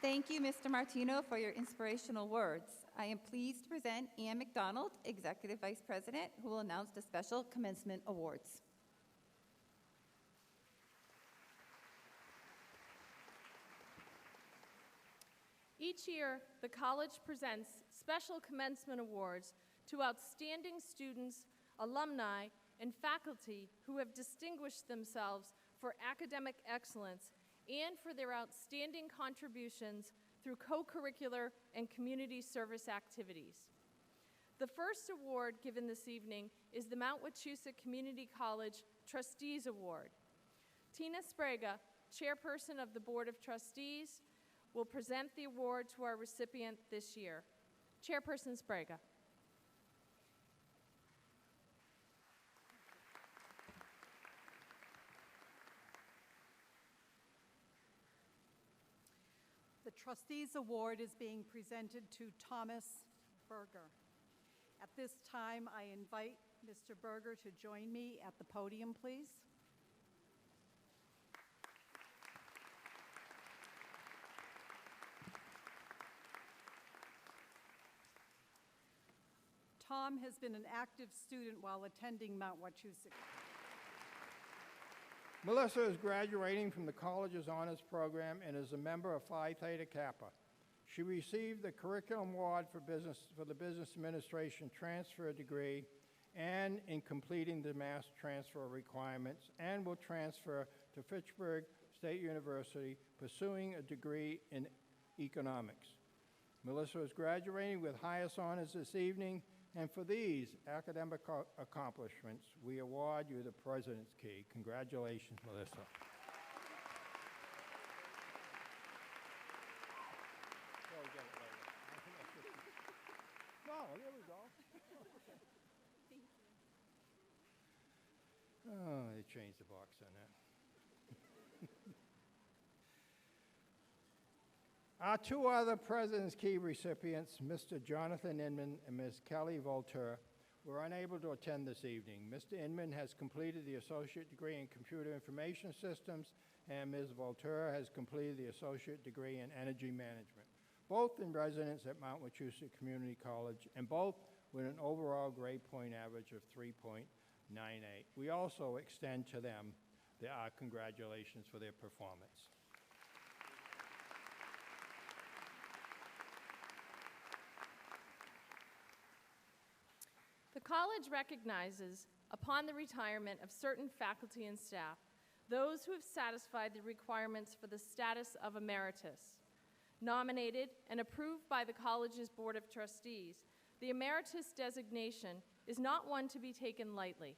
Thank you, Mr. Martino, for your inspirational words. I am pleased to present Ann McDonald, Executive Vice President, who will announce the special commencement awards. Each year, the college presents special commencement awards to outstanding students, alumni, and faculty who have distinguished themselves for academic excellence and for their outstanding contributions through co-curricular and community service activities. The first award given this evening is the Mount Wachusett Community College Trustees Award. Tina Sprague, Chairperson of the Board of Trustees, will present the award to our recipient this year. Chairperson Sprague. The The Trustees Award is being presented to Thomas Berger. At this time, I invite Mr. Berger to join me at the podium, please. Tom has been an active student while attending Mount Wachusett. Melissa is graduating from the college's honors program and is a member of Phi Theta Kappa. She received the Curriculum Award for the Business Administration Transfer degree and in completing the mass transfer requirements, and will transfer to Fitchburg State University pursuing a degree in economics. Melissa is graduating with highest honors this evening, and for these academic accomplishments, we award you the President's Key. Congratulations, Melissa. Oh, there we go. Thank you. Oh, they changed the box on that. Our two other President's Key recipients, Mr. Jonathan Inman and Ms. Kelly Volter, were unable to attend this evening. Mr. Inman has completed the associate degree in computer information systems, and Ms. Volter has completed the associate degree in energy management, both in residence at Mount Wachusett Community College, and both with an overall grade point average of 3.98. We also extend to them our congratulations for their performance. The college recognizes, upon the retirement of certain faculty and staff, those who have satisfied the requirements for the status of emeritus. Nominated and approved by the college's Board of Trustees, the emeritus designation is not one to be taken lightly.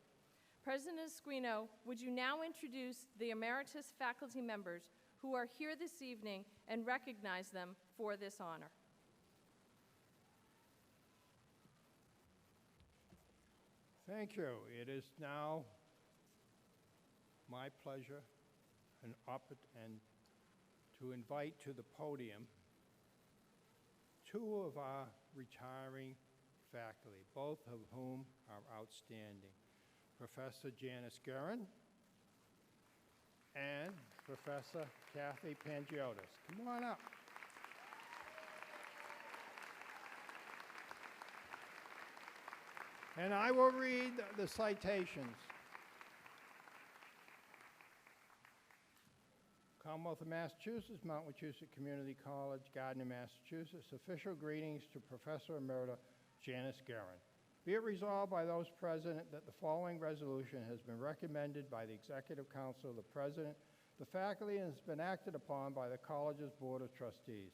President Esquino, would you now introduce the emeritus faculty members who are here this evening and recognize them for this honor? Thank you. It is now my pleasure and to invite to the podium two of our retiring faculty, both of whom are outstanding. Professor Janice Guerin and Professor Kathy Pangiotis. Come on up. And I will read the citations. Commonwealth of Massachusetts, Mount Wachusett Community College, Gardner, Massachusetts. Official greetings to Professor Emerita Janice Guerin. Be it resolved by those present that the following resolution has been recommended by the Executive Council of the President, the faculty, and has been acted upon by the college's Board of Trustees.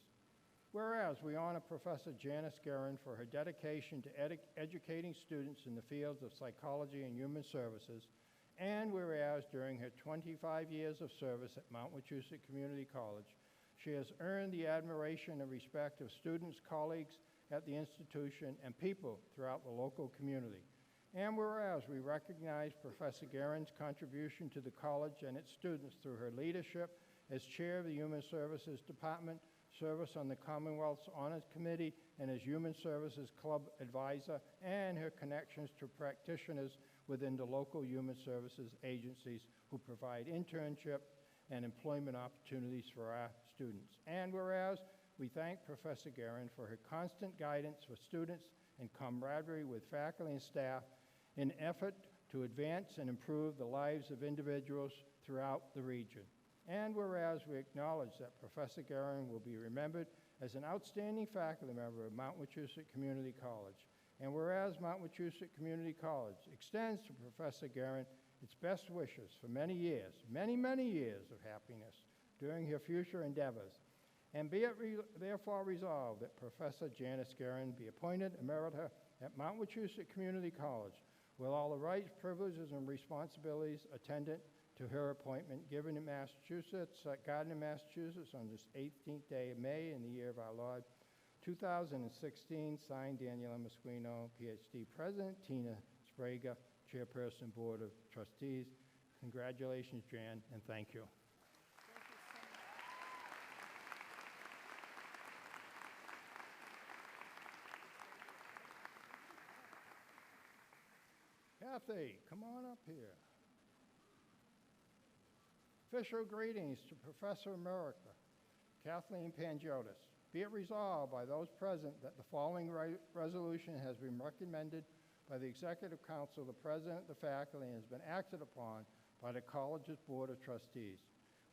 Whereas we honor Professor Janice Guerin for her dedication to educating students in the fields of psychology and human services, and whereas during her 25 years of service at Mount Wachusett Community College, she has earned the admiration and respect of students, colleagues at the institution, and people throughout the local community. And whereas we recognize Professor Guerin's contribution to the college and its students through her leadership as chair of the Human Services Department, service on the Commonwealth's Honors Committee, and as Human Services Club advisor, and her connections to practitioners within the local human services agencies who provide internship and employment opportunities for our students. And whereas we thank Professor Guerin for her constant guidance for students and camaraderie with faculty and staff in effort to advance and improve the lives of individuals throughout the region. And whereas we acknowledge that Professor Guerin will be remembered as an outstanding faculty member of Mount Wachusett Community College. And whereas Mount Wachusett Community College extends to Professor Guerin its best wishes for many years, many, many years of happiness during her future endeavors. And be it therefore resolved that Professor Janice Guerin be appointed emerita at Mount Wachusett Community College with all the rights, privileges, and responsibilities attendant to her appointment given in Massachusetts, Gardner, Massachusetts, on this 18th day of May in the year of our Lord, 2016, signed Daniel M. Esquino, PhD, President, Tina Sprague, Chairperson, Board of Trustees. Congratulations, Jan, and thank you. Kathy, come on up here. Official greetings to Professor Emerita Kathleen Pangiotis. Be it resolved by those present that the following resolution has been recommended by the Executive Council, the President, the faculty, and has been acted upon by the college's Board of Trustees.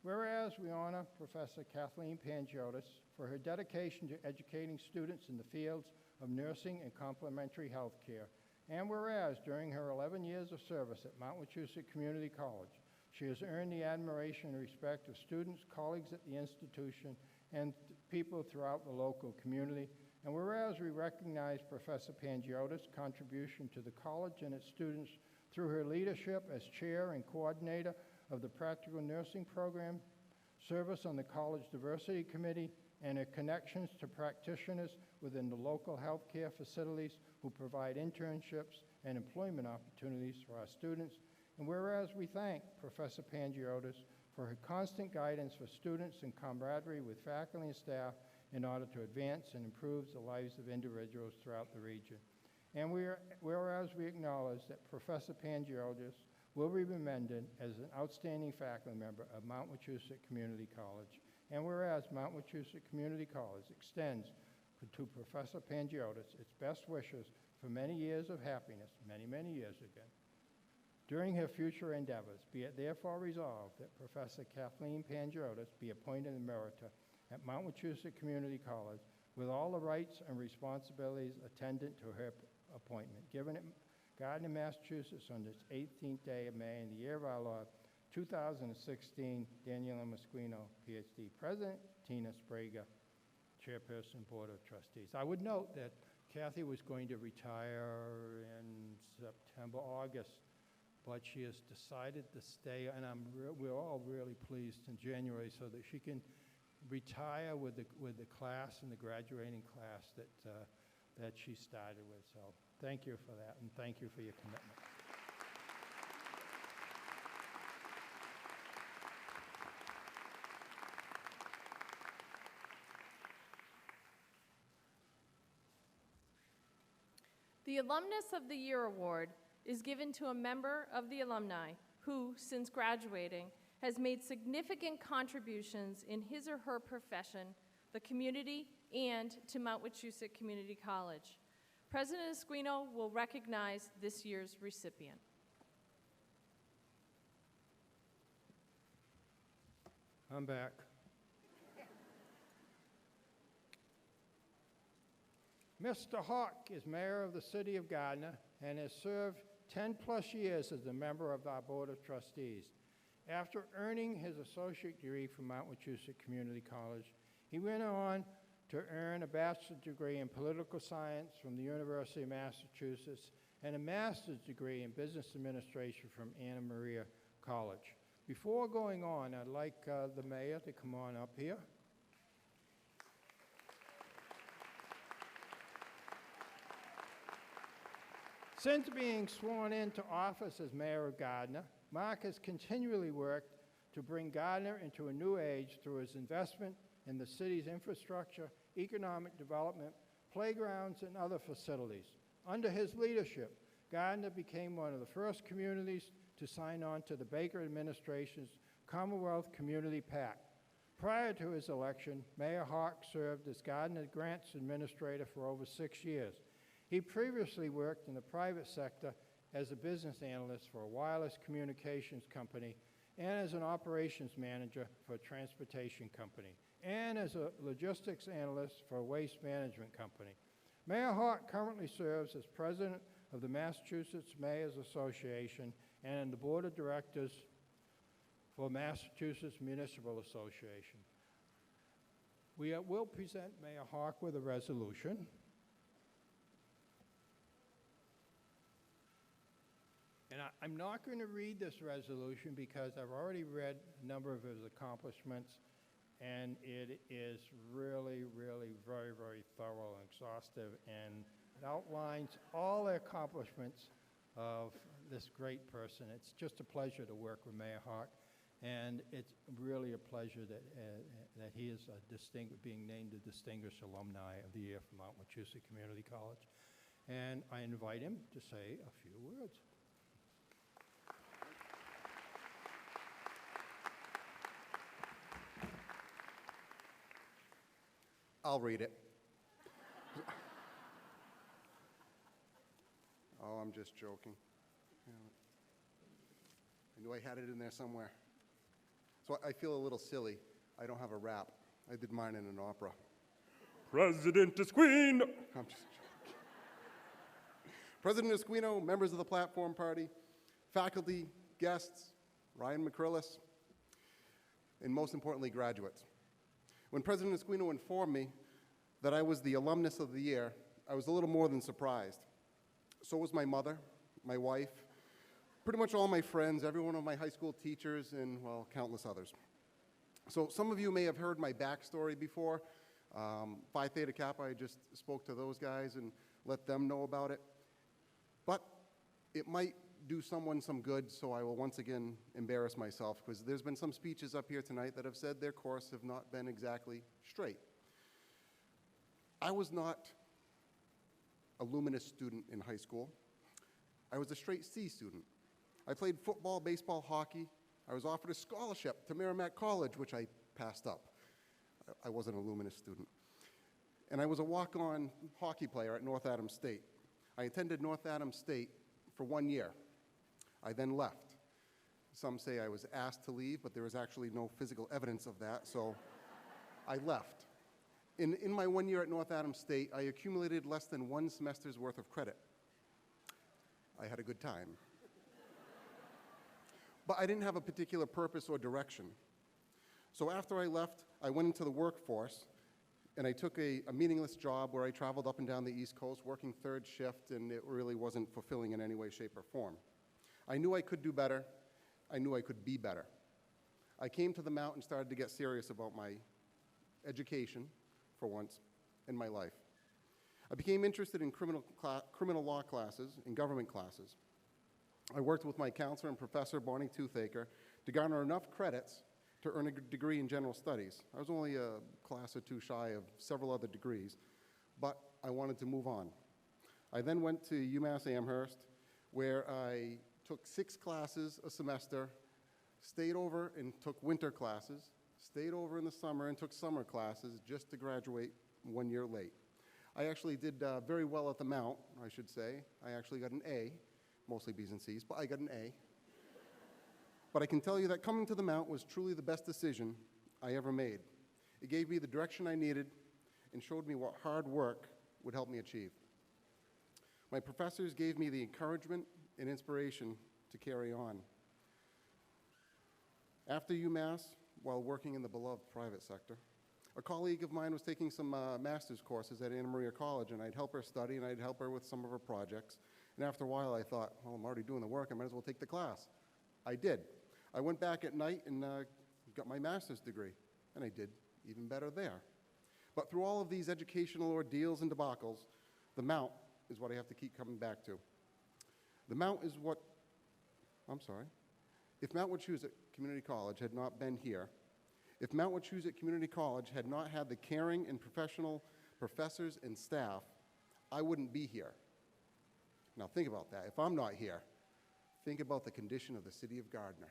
Whereas we honor Professor Kathleen Pangiotis for her dedication to educating students in the fields of nursing and complementary health care, and whereas during her 11 years of service at Mount Wachusett Community College, she has earned the admiration and respect of students, colleagues at the institution, and people throughout the local community. And whereas we recognize Professor Pangiotis' contribution to the college and its students through her leadership as chair and coordinator of the Practical Nursing Program, service on the College Diversity Committee, and her connections to practitioners within the local healthcare facilities who provide internships and employment opportunities for our students. And whereas we thank Professor Pangiotis for her constant guidance for students and camaraderie with faculty and staff in order to advance and improve the lives of individuals throughout the region. And whereas we acknowledge that Professor Pangiotis will be remembered as an outstanding faculty member of Mount Wachusett Community College. And whereas Mount Wachusett Community College extends to Professor Pangiotis its best wishes for many years of happiness, many, many years again. During her future endeavors, be it therefore resolved that Professor Kathleen Pangiotis be appointed emerita at Mount Wachusett Community College with all the rights and responsibilities attendant to her appointment, given at Gardner, Massachusetts on this 18th day of May in the year of our Lord, 2016, Daniela Mosquino, PhD, President, Tina Sprague, Chairperson, Board of Trustees. I would note that Kathy was going to retire in September, August, but she has decided to stay, and we're all really pleased in January so that she can retire with the class and the graduating class that she started with. So thank you for that, and thank you for your commitment. The Alumnus of the Year Award is given to a member of the alumni who, since graduating, has made significant contributions in his or her profession, the community, and to Mount Wachusett Community College. President Esquino will recognize this year's recipient. I'm back. Mr. Hawk is mayor of the city of Gardner and has served 10+ years as a member of our Board of Trustees. After earning his associate degree from Mount Wachusett Community College, he went on to earn a bachelor's degree in political science from the University of Massachusetts and a master's degree in business administration from Anna Maria College. Before going on, I'd like the mayor to come on up here. Since being sworn into office as mayor of Gardner, Mark has continually worked to bring Gardner into a new age through his investment in the city's infrastructure, economic development, playgrounds, and other facilities. Under his leadership, Gardner became one of the first communities to sign on to the Baker administration's Commonwealth Community Pact. Prior to his election, Mayor Hawk served as Gardner Grants Administrator for over 6 years. He previously worked in the private sector as a business analyst for a wireless communications company and as an operations manager for a transportation company and as a logistics analyst for a waste management company. Mayor Hawk currently serves as president of the Massachusetts Mayors Association and the board of directors for Massachusetts Municipal Association. We will present Mayor Hawk with a resolution. And I'm not going to read this resolution because I've already read a number of his accomplishments, and it is really, really very, very thorough and exhaustive, and it outlines all the accomplishments of this great person. It's just a pleasure to work with Mayor Hawk, and it's really a pleasure that he is being named the Distinguished Alumni of the Year from Mount Wachusett Community College. And I invite him to say a few words. I'll read it. Oh, I'm just joking. I knew I had it in there somewhere. So I feel a little silly. I don't have a rap. I did mine in an opera. President Esquino! I'm just joking. President Esquino, members of the Platform Party, faculty, guests, Ryan McCrillis, and most importantly, graduates. When President Esquino informed me that I was the alumnus of the year, I was a little more than surprised. So was my mother, my wife, pretty much all my friends, every one of my high school teachers, and, well, countless others. So some of you may have heard my backstory before. Phi Theta Kappa, I just spoke to those guys and let them know about it. But it might do someone some good, so I will once again embarrass myself, because there's been some speeches up here tonight that have said their course have not been exactly straight. I was not a luminous student in high school. I was a straight C student. I played football, baseball, hockey. I was offered a scholarship to Merrimack College, which I passed up. I wasn't a luminous student. And I was a walk-on hockey player at North Adams State. I attended North Adams State for 1 year. I then left. Some say I was asked to leave, but there was actually no physical evidence of that, so I left. In my 1 year at North Adams State, I accumulated less than 1 semester's worth of credit. I had a good time. But I didn't have a particular purpose or direction. So after I left, I went into the workforce, and I took a meaningless job where I traveled up and down the East Coast working third shift, and it really wasn't fulfilling in any way, shape, or form. I knew I could do better. I knew I could be better. I came to the Mount and started to get serious about my education, for once, in my life. I became interested in criminal law classes and government classes. I worked with my counselor and professor, Bonnie Toothaker, to garner enough credits to earn a degree in general studies. I was only a class or two shy of several other degrees, but I wanted to move on. I then went to UMass Amherst, where I took 6 classes a semester, stayed over and took winter classes, stayed over in the summer and took summer classes just to graduate 1 year late. I actually did very well at the Mount, I should say. I actually got an A, mostly B's and C's, but I got an A. But I can tell you that coming to the Mount was truly the best decision I ever made. It gave me the direction I needed and showed me what hard work would help me achieve. My professors gave me the encouragement and inspiration to carry on. After UMass, while working in the beloved private sector, a colleague of mine was taking some master's courses at Anna Maria College, and I'd help her study, and I'd help her with some of her projects. And after a while, I thought, well, I'm already doing the work, I might as well take the class. I did. I went back at night and got my master's degree, and I did even better there. But through all of these educational ordeals and debacles, the Mount is what I have to keep coming back to. The Mount is what, if Mount Wachusett Community College had not been here, if Mount Wachusett Community College had not had the caring and professional professors and staff, I wouldn't be here. Now think about that. If I'm not here, think about the condition of the city of Gardner.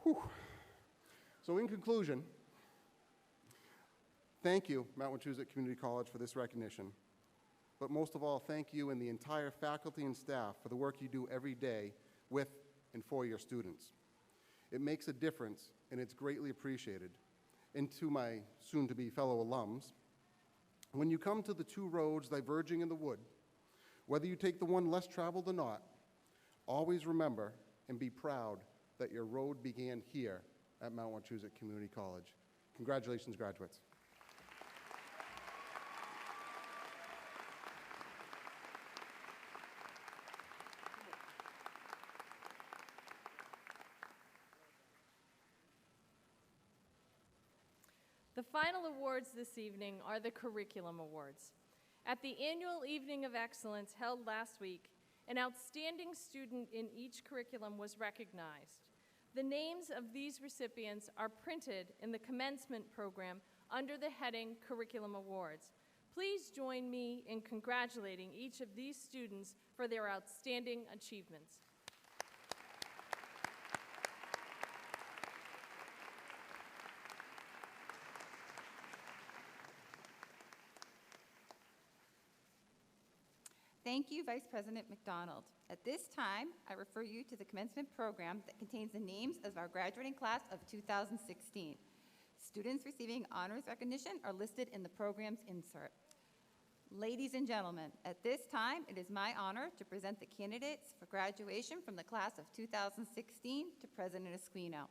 Whew. So in conclusion, thank you, Mount Wachusett Community College, for this recognition. But most of all, thank you and the entire faculty and staff for the work you do every day with and for your students. It makes a difference, and it's greatly appreciated. And to my soon-to-be fellow alums, when you come to the 2 roads diverging in the wood, whether you take the one less traveled or not, always remember and be proud that your road began here at Mount Wachusett Community College. Congratulations, graduates. The final awards this evening are the Curriculum Awards. At the annual Evening of Excellence held last week, an outstanding student in each curriculum was recognized. The names of these recipients are printed in the Commencement program under the heading Curriculum Awards. Please join me in congratulating each of these students for their outstanding achievements. Thank you, Vice President McDonald. At this time, I refer you to the commencement program that contains the names of our graduating class of 2016. Students receiving honors recognition are listed in the program's insert. Ladies and gentlemen, at this time, it is my honor to present the candidates for graduation from the class of 2016 to President Esquino.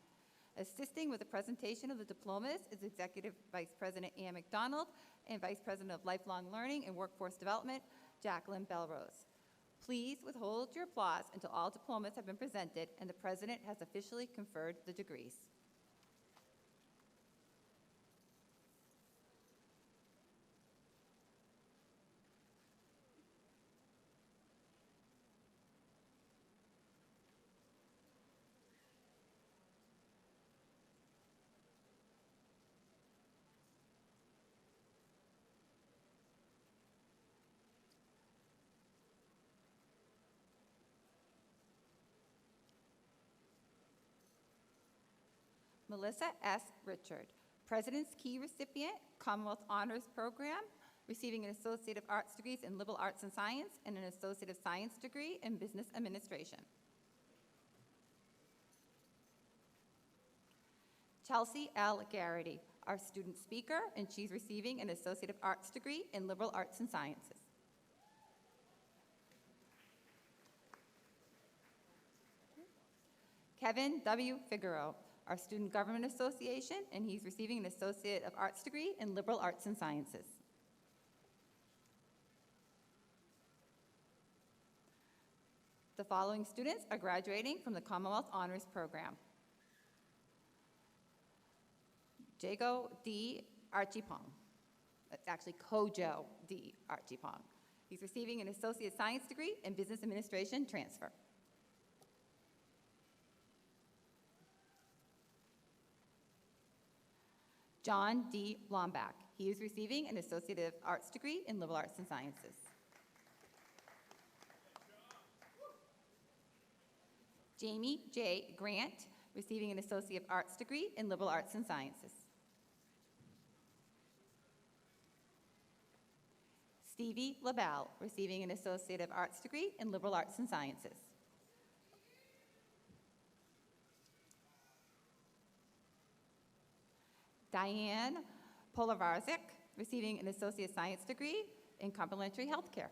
Assisting with the presentation of the diplomas is Executive Vice President Ann McDonald and Vice President of Lifelong Learning and Workforce Development, Jacqueline Belrose. Please withhold your applause until all diplomas have been presented and the President has officially conferred the degrees. Melissa S. Richard, President's Key recipient, Commonwealth Honors Program, receiving an Associate of Arts degrees in Liberal Arts and Science and an Associate of Science degree in Business Administration. Chelsea L. Garrity, our student speaker, and she's receiving an Associate of Arts degree in Liberal Arts and Sciences. Kevin W. Figueroa, our Student Government Association, and he's receiving an Associate of Arts degree in Liberal Arts and Sciences. The following students are graduating from the Commonwealth Honors Program. Jago D. Archipong. That's actually Kojo D. Archipong. He's receiving an Associate Science degree in Business Administration transfer. John D. Lombach. He is receiving an Associate of Arts degree in Liberal Arts and Sciences. Jamie J. Grant, receiving an Associate of Arts degree in Liberal Arts and Sciences. Stevie LaBelle, receiving an Associate of Arts degree in Liberal Arts and Sciences. Diane Polavarzik, receiving an Associate Science degree in Complementary Healthcare.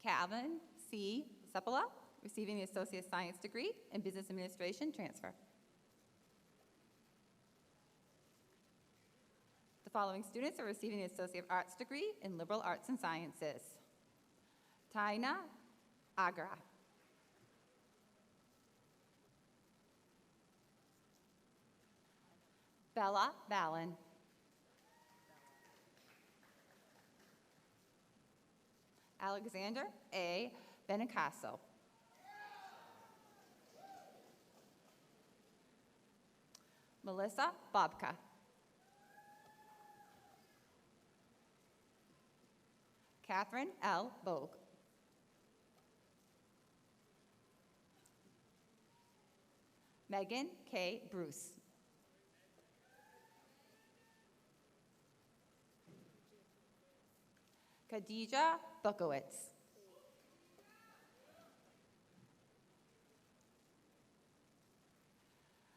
Calvin C. Sepola, receiving the Associate Science degree in Business Administration transfer. The following students are receiving the Associate of Arts degree in Liberal Arts and Sciences. Taina Agra. Bella Ballin. Alexander A. Benicasso. Melissa Bobka. Catherine L. Bogue. Megan K. Bruce. Khadija Bukowitz.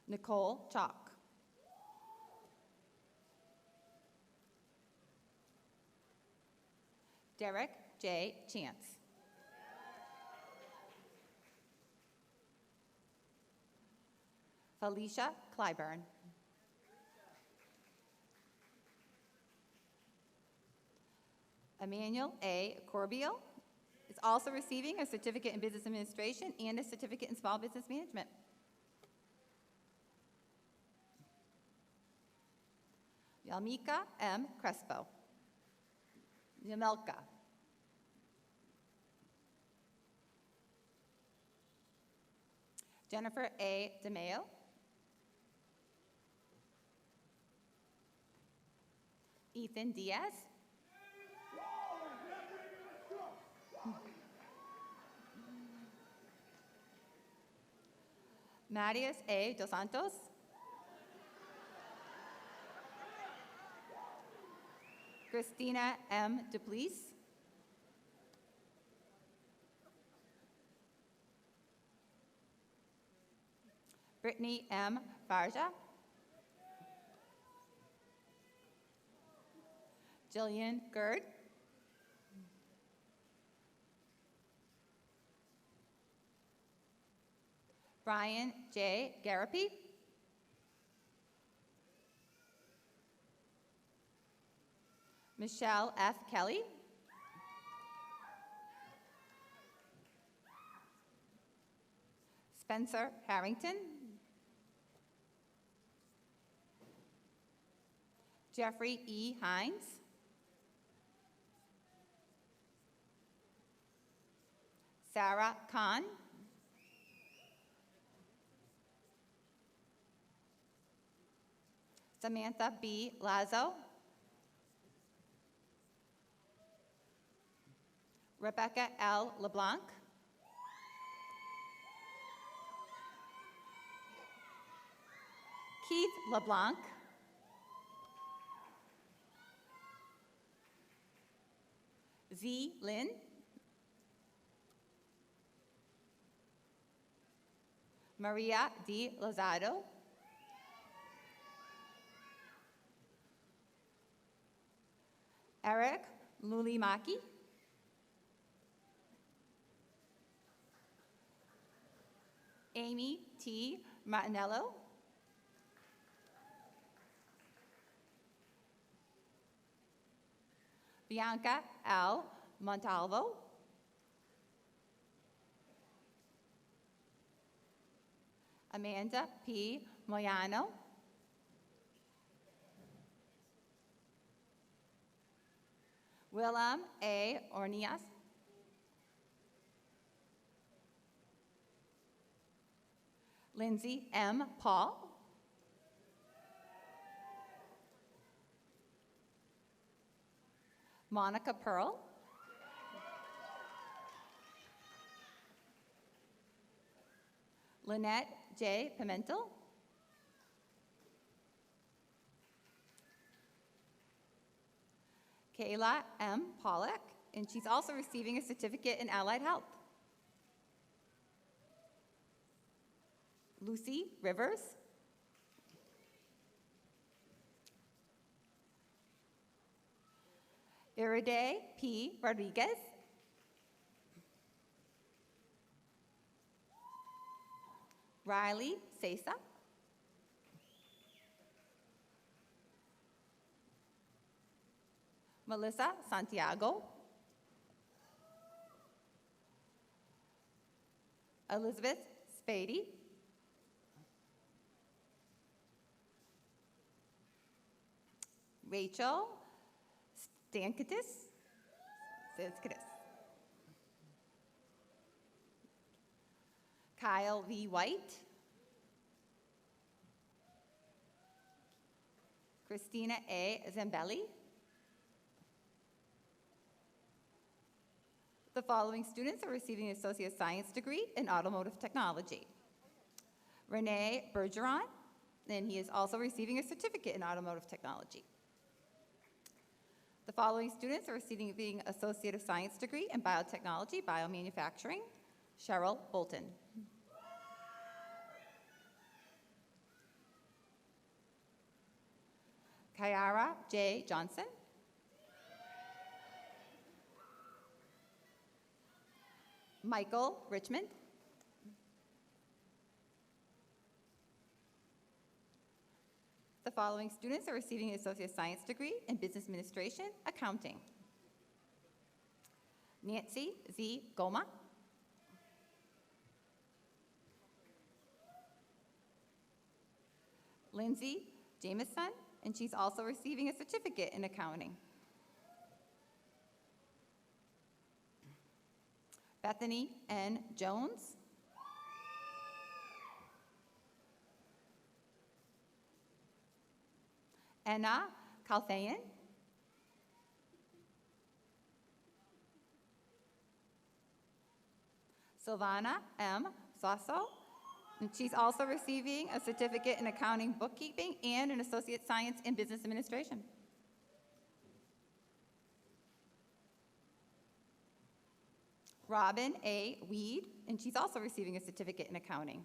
Nicole Chalk. Derek J. Chance. Felicia Clyburn. Emmanuel A. Corbeil is also receiving a certificate in Business Administration and a certificate in Small Business Management. Yalmika M. Crespo. Yamelka. Jennifer A. DeMeo. Ethan Diaz. Marius A. Dos Santos. Christina M. DePlease. Brittany M. Farja. Jillian Gerd. Brian J. Garapi. Michelle F. Kelly. Spencer Harrington. Jeffrey E. Hines. Sarah Kahn. Samantha B. Lazo. Rebecca L. LeBlanc. Keith LeBlanc. Z. Lin. Maria D. Lozado. Eric Lulimaki. Amy T. Martinello. Bianca L. Montalvo. Amanda P. Moyano. Willem A. Ornias. Lindsay M. Paul. Monica Pearl. Lynette J. Pimentel. Kayla M. Pollack, and she's also receiving a certificate in Allied Health. Lucy Rivers. Iriday P. Rodriguez. Riley Sesa. Melissa Santiago. Elizabeth Spady. Rachel Stankitis. Kyle V. White. Christina A. Zambelli. The following students are receiving an Associate Science degree in Automotive Technology. Renee Bergeron, and he is also receiving a certificate in Automotive Technology. The following students are receiving an Associate of Science degree in Biotechnology, Biomanufacturing. Cheryl Bolton. Kyara J. Johnson. Michael Richmond. The following students are receiving an Associate Science degree in Business Administration, Accounting. Nancy Z. Goma. Lindsay Jameson, and she's also receiving a certificate in accounting. Bethany N. Jones. Anna Kalthayan. Silvana M. Sasso, and she's also receiving a certificate in accounting bookkeeping and an Associate Science in Business Administration. Robin A. Weed, and she's also receiving a certificate in accounting.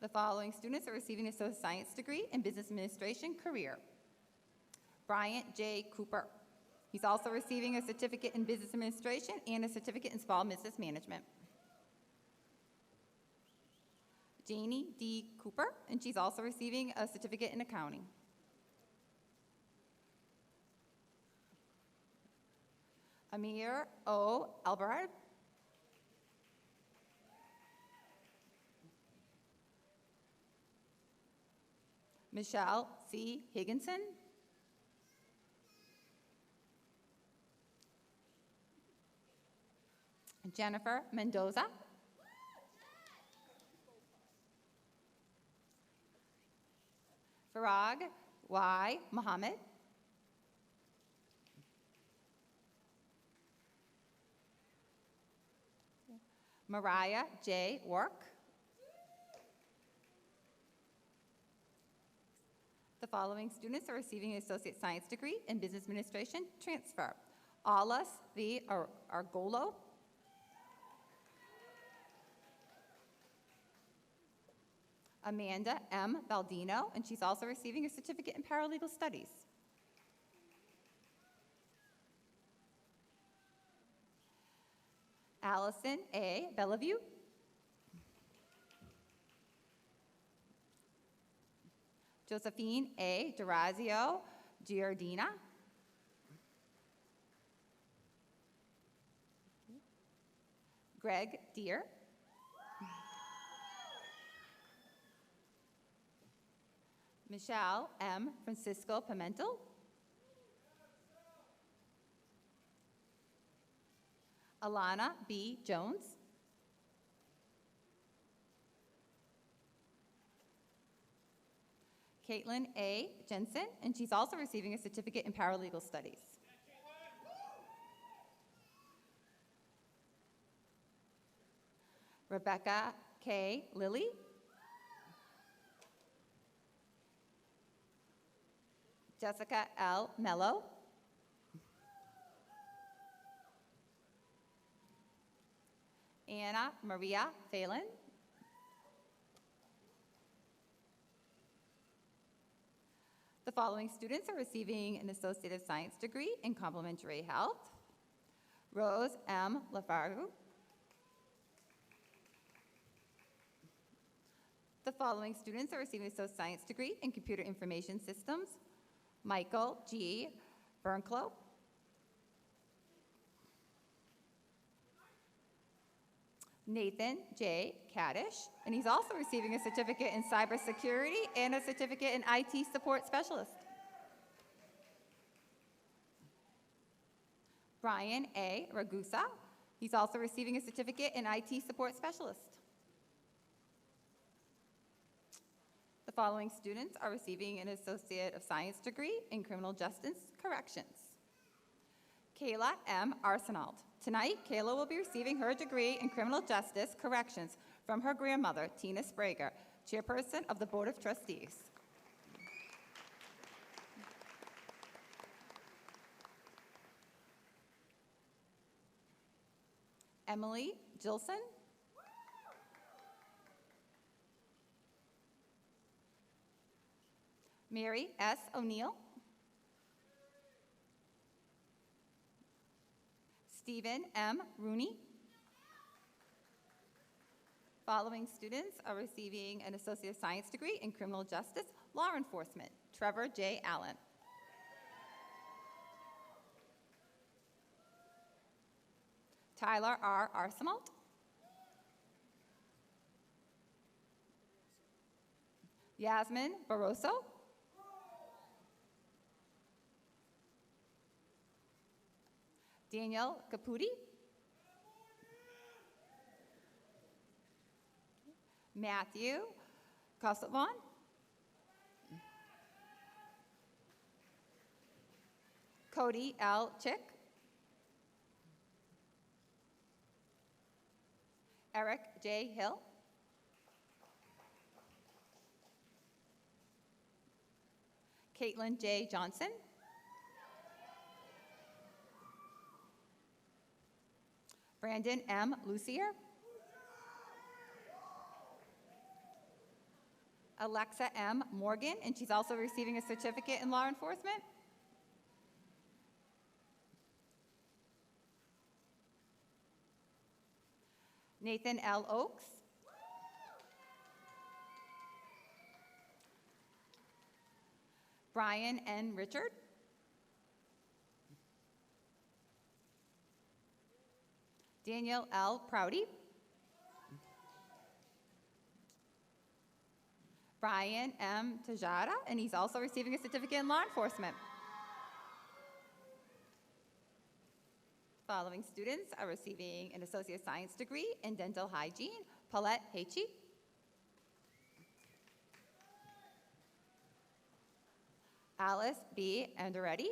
The following students are receiving an associate science degree in business administration career. Bryant J. Cooper. He's also receiving a certificate in business administration and a certificate in small business management. Janie D. Cooper, and she's also receiving a certificate in accounting. Amir O. Albarad. Michelle C. Higginson. Jennifer Mendoza. Farag Y. Muhammad. Mariah J. Work. The following students are receiving an associate science degree in business administration transfer. Alas V. Argolo. Amanda M. Baldino, and she's also receiving a certificate in paralegal studies. Allison A. Bellevue. Josephine A. Durazio Giardina. Greg Deere. Michelle M. Francisco Pimentel. Alana B. Jones. Caitlin A. Jensen, and she's also receiving a certificate in paralegal studies. Rebecca K. Lilly. Jessica L. Mello. Anna Maria Phelan. The following students are receiving an Associate of Science degree in Complementary Health. Rose M. Lafargue. The following students are receiving an Associate of Science degree in Computer Information Systems. Michael G. Bernklo. Nathan J. Kaddish, and he's also receiving a certificate in cybersecurity and a certificate in IT support specialist. Brian A. Ragusa, he's also receiving a certificate in IT support specialist. The following students are receiving an Associate of Science degree in Criminal Justice Corrections. Kayla M. Arsenault. Tonight, Kayla will be receiving her degree in Criminal Justice Corrections from her grandmother, Tina Sprager, Chairperson of the Board of Trustees. Emily Gilson. Mary S. O'Neill. Stephen M. Rooney. Following students are receiving an Associate of Science degree in Criminal Justice Law Enforcement. Trevor J. Allen. Tyler R. Arsenault. Yasmin Barroso. Daniel Caputi. Matthew Kosovan. Cody L. Chick. Eric J. Hill. Caitlin J. Johnson. Brandon M. Lucier. Alexa M. Morgan, and she's also receiving a certificate in law enforcement. Nathan L. Oakes. Brian N. Richard. Daniel L. Prouty. Brian M. Tajada, and he's also receiving a certificate in law enforcement. Following students are receiving an associate science degree in dental hygiene. Paulette Hechi. Alice B. Andoretti.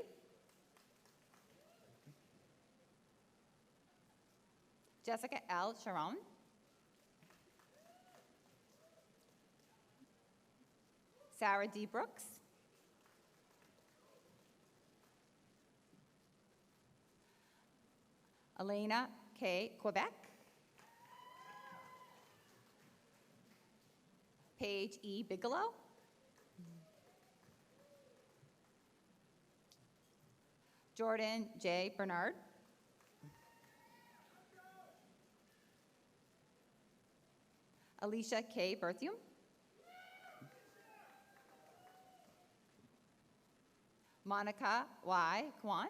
Jessica L. Sharon. Sarah D. Brooks. Elena K. Quebec. Paige E. Bigelow. Jordan J. Bernard. Alicia K. Berthium. Monica Y. Kwan.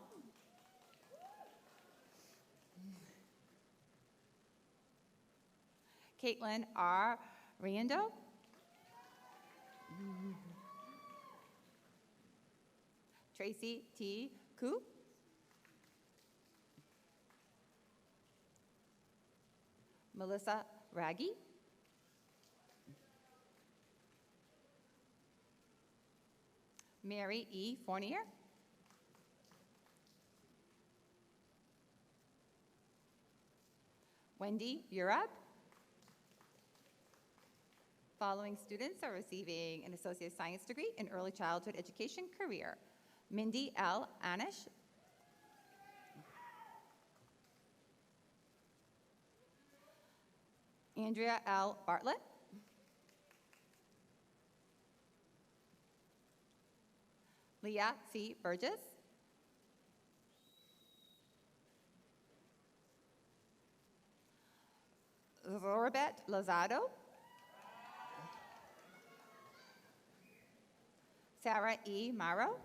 Caitlin R. Riendo. Tracy T. Koo. Melissa Raggi. Mary E. Fournier. Wendy Urab. Following students are receiving an associate science degree in early childhood education career. Mindy L. Anish. Andrea L. Bartlett. Leah C. Burgess. Zorbet Lozado. Sarah E. Morrow.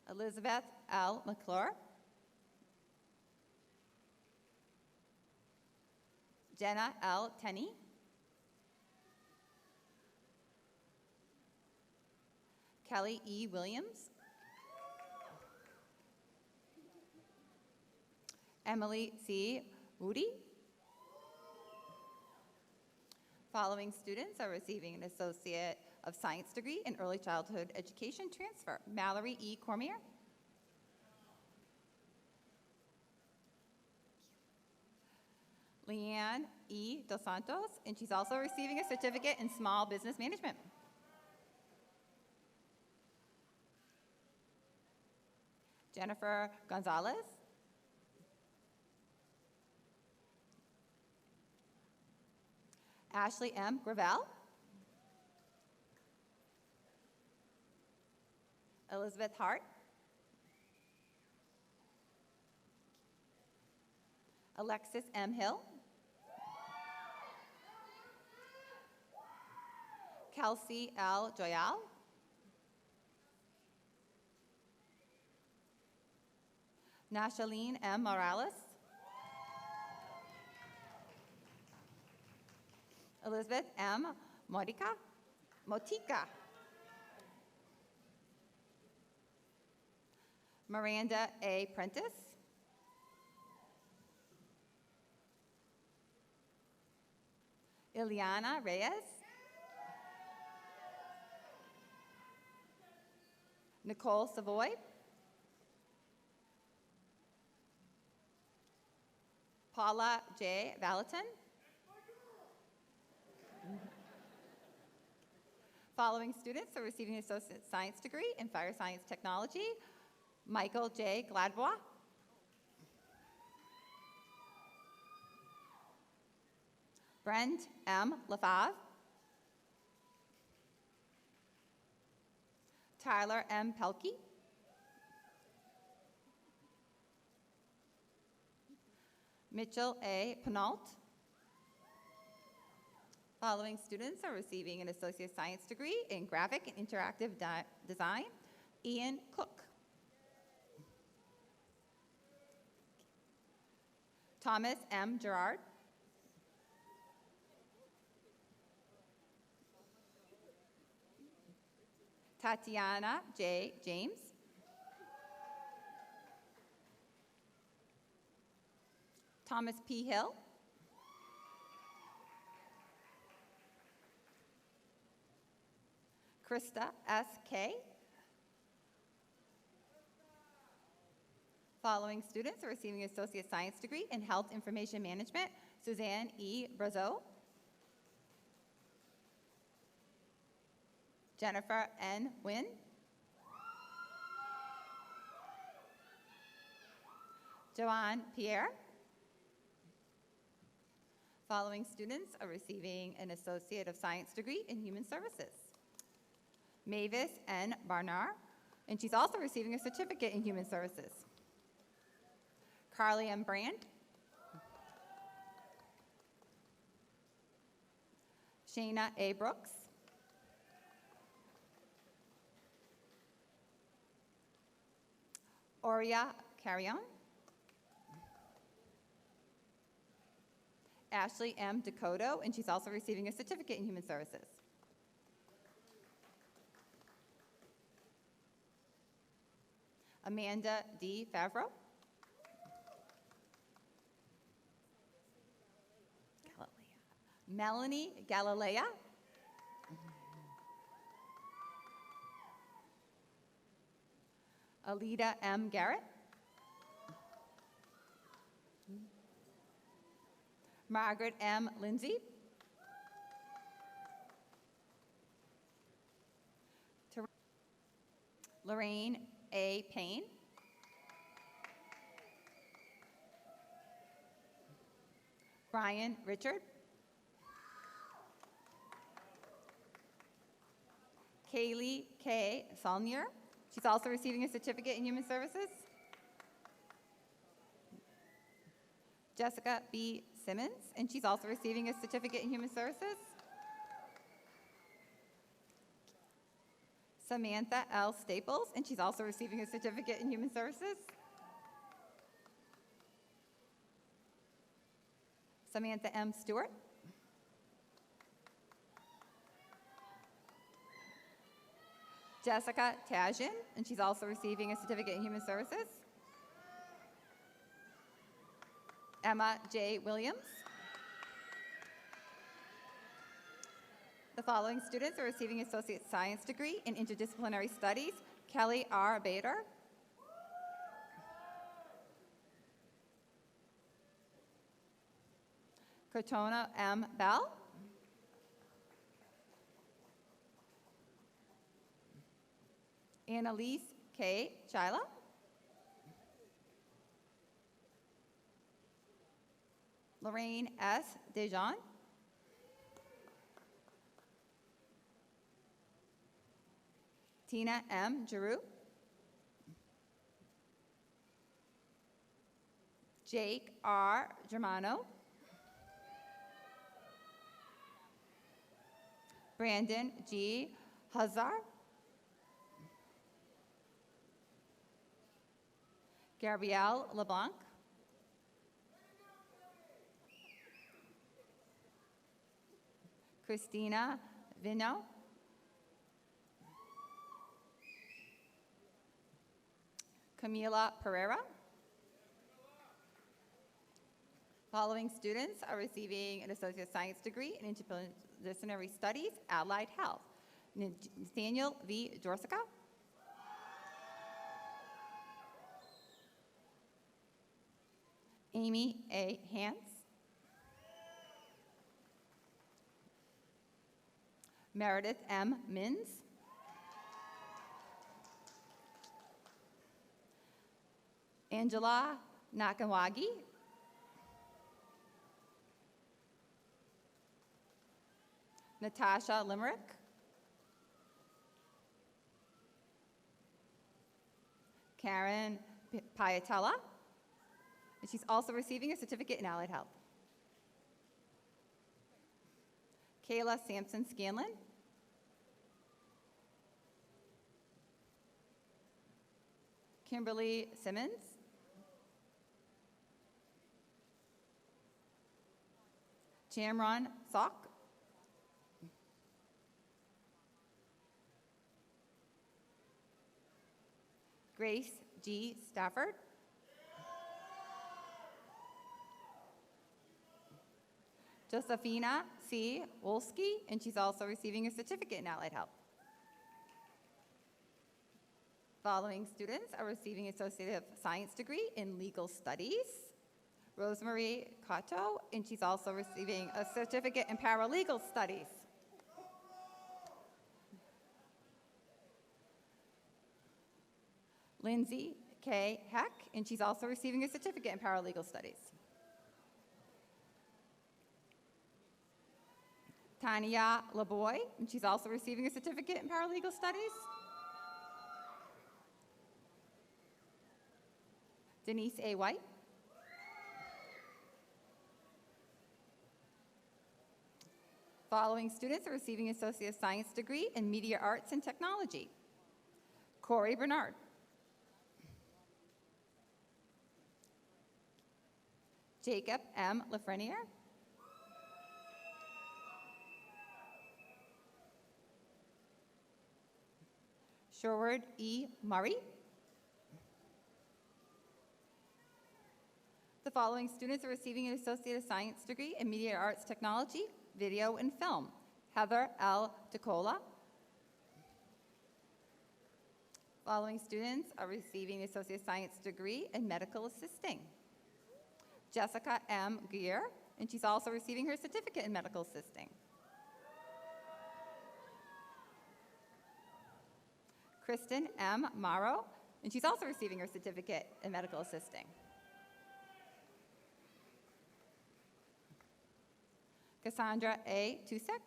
Elizabeth L. McClure. Jenna L. Tenney. Kelly E. Williams. Emily C. Woody. Following students are receiving an Associate of Science degree in Early Childhood Education transfer. Mallory E. Cormier. Leanne E. Dos Santos, and she's also receiving a certificate in Small Business Management. Jennifer Gonzalez. Ashley M. Gravel. Elizabeth Hart. Alexis M. Hill. Kelsey L. Joyal. Nashaleen M. Morales. Elizabeth M. Motica. Miranda A. Prentice. Ileana Reyes. Nicole Savoy. Paula J. Valentin. Following students are receiving an Associate Science degree in Fire Science Technology. Michael J. Gladbois. Brent M. Lafave. Tyler M. Pelkey. Mitchell A. Penault. Following students are receiving an Associate Science degree in Graphic and Interactive Design. Ian Cook. Thomas M. Gerard. Tatiana J. James. Thomas P. Hill. Krista S. K. Following students are receiving an Associate Science degree in Health Information Management. Suzanne E. Brazeau. Jennifer N. Wynn. Joanne Pierre. Following students are receiving an Associate of Science degree in Human Services. Mavis N. Barnard, and she's also receiving a certificate in Human Services. Carly M. Brand. Shayna A. Brooks. Oria Carrion. Ashley M. Dakota, and she's also receiving a certificate in Human Services. Amanda D. Favreau. Melanie Galilea. Alida M. Garrett. Margaret M. Lindsay. Lorraine A. Payne. Brian Richard. Kaylee K. Saulnier. She's also receiving a certificate in Human Services. Jessica B. Simmons, and she's also receiving a certificate in Human Services. Samantha L. Staples, and she's also receiving a certificate in Human Services. Samantha M. Stewart. Jessica Tajin, and she's also receiving a certificate in Human Services. Emma J. Williams. The following students are receiving Associate Science degree in Interdisciplinary Studies. Kelly R. Bader. Katona M. Bell. Annalise K. Chyla. Lorraine S. Dejean. Tina M. Giroux. Jake R. Germano. Brandon G. Hazar. Gabrielle LeBlanc. Christina Vino. Camila Pereira. Following students are receiving an Associate Science degree in Interdisciplinary Studies, Allied Health. Nathaniel V. Dorsica. Amy A. Hans. Meredith M. Mins. Angela Nakawagi. Natasha Limerick. Karen Piatella, and she's also receiving a certificate in allied health. Kayla Sampson Scanlon. Kimberly Simmons. Jamron Sock. Grace G. Stafford. Josephina C. Wolski, and she's also receiving a certificate in allied health. Following students are receiving an Associate of Science degree in Legal Studies. Rosemary Cato, and she's also receiving a certificate in Paralegal Studies. Lindsay K. Heck, and she's also receiving a certificate in Paralegal Studies. Tanya LaBoy, and she's also receiving a certificate in Paralegal Studies. Denise A. White. Following students are receiving an Associate of Science degree in Media Arts and Technology. Corey Bernard. Jacob M. Lafreniere. Sherwood E. Murray. The following students are receiving an Associate of Science degree in Media Arts Technology, Video and Film. Heather L. DeCola. Following students are receiving an Associate of Science degree in Medical Assisting. Jessica M. Gear, and she's also receiving her certificate in Medical Assisting. Kristen M. Morrow, and she's also receiving her certificate in Medical Assisting. Cassandra A. Tusek.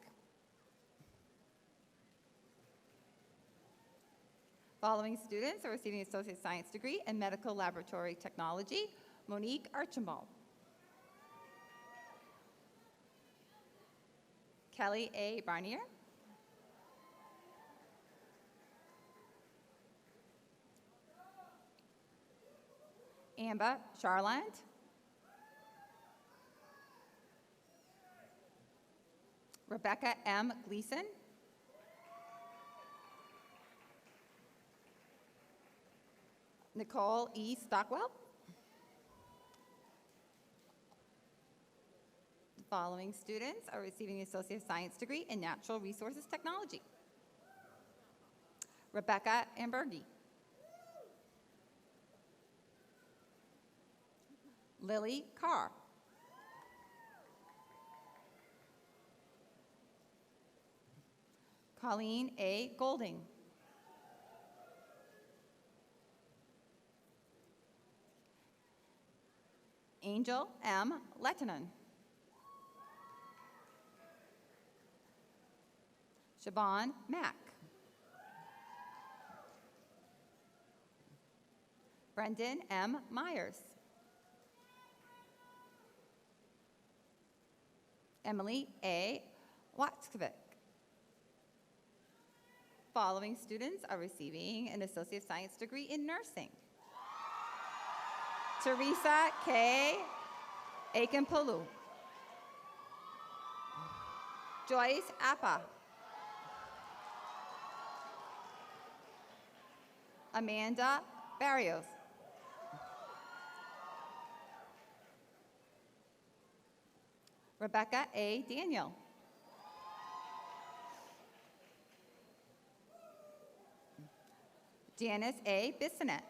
Following students are receiving an Associate of Science degree in Medical Laboratory Technology. Monique Archibald. Kelly A. Barnier. Amber Charland. Rebecca M. Gleason. Nicole E. Stockwell. The following students are receiving an Associate of Science degree in Natural Resources Technology. Rebecca Ambergi. Lily Carr. Colleen A. Golding. Angel M. Lettinen. Siobhan Mack. Brendan M. Myers. Emily A. Watzkovic. Following students are receiving an Associate of Science degree in Nursing. Teresa K. Akinpolu. Joyce Appa. Amanda Barrios. Rebecca A. Daniel. Janice A. Bissonette.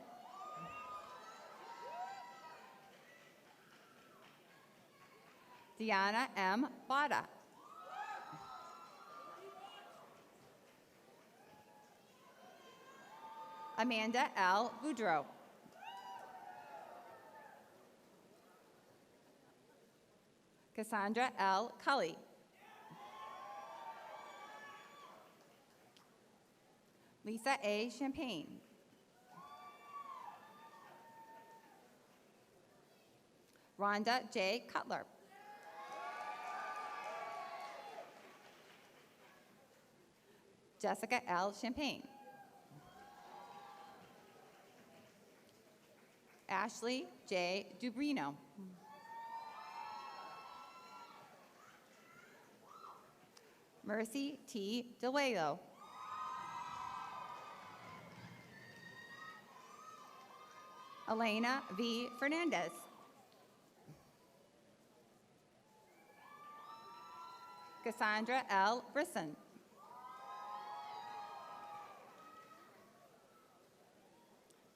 Deanna M. Bada. Amanda L. Boudreau. Cassandra L. Cully. Lisa A. Champagne. Rhonda J. Cutler. Jessica L. Champagne. Ashley J. Dubrino. Mercy T. DeLuelo. Elena V. Fernandez. Cassandra L. Brisson.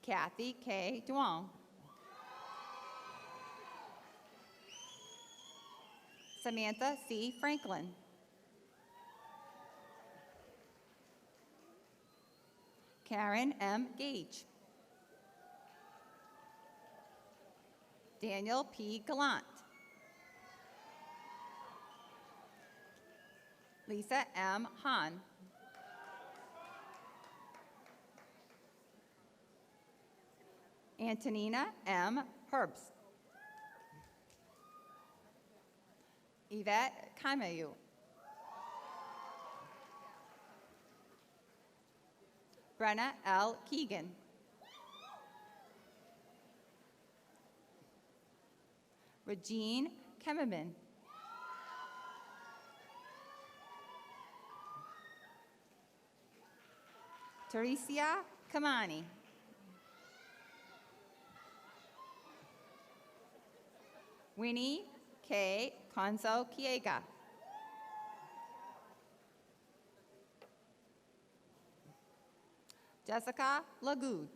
Kathy K. Duong. Samantha C. Franklin. Karen M. Gage. Daniel P. Gallant. Lisa M. Hahn. Antonina M. Herbst. Yvette Kamayu. Brenna L. Keegan. Regine Kemmerman. Teresia Kamani. Winnie K. Conzo Kiega. Jessica Lagood.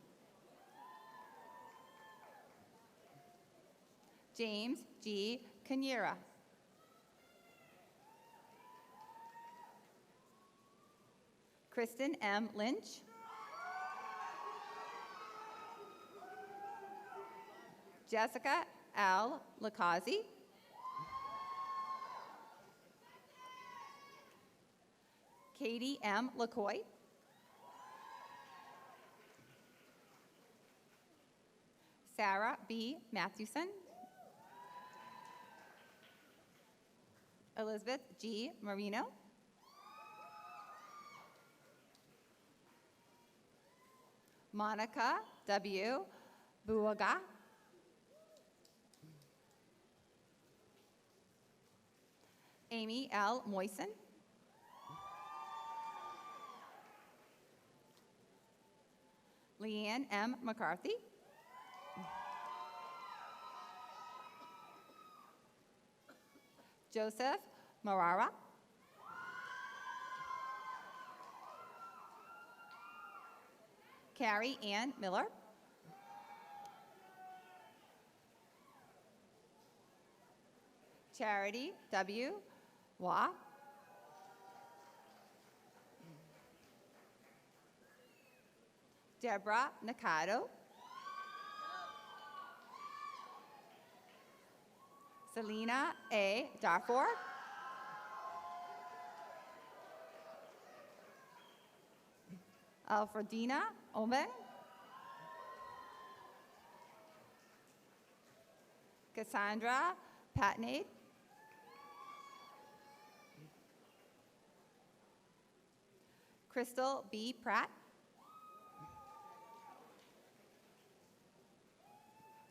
James G. Kanyera. Kristen M. Lynch. Jessica L. Lakazi. Katie M. LaCoy. Sarah B. Mathewson. Elizabeth G. Marino. Monica W. Buaga. Amy L. Moisen. Leanne M. McCarthy. Joseph Marara. Carrie Ann Miller. Charity W. Waugh. Deborah Nakado. Selena A. Darfur. Alfredina Omen. Cassandra Patnade. Crystal B. Pratt.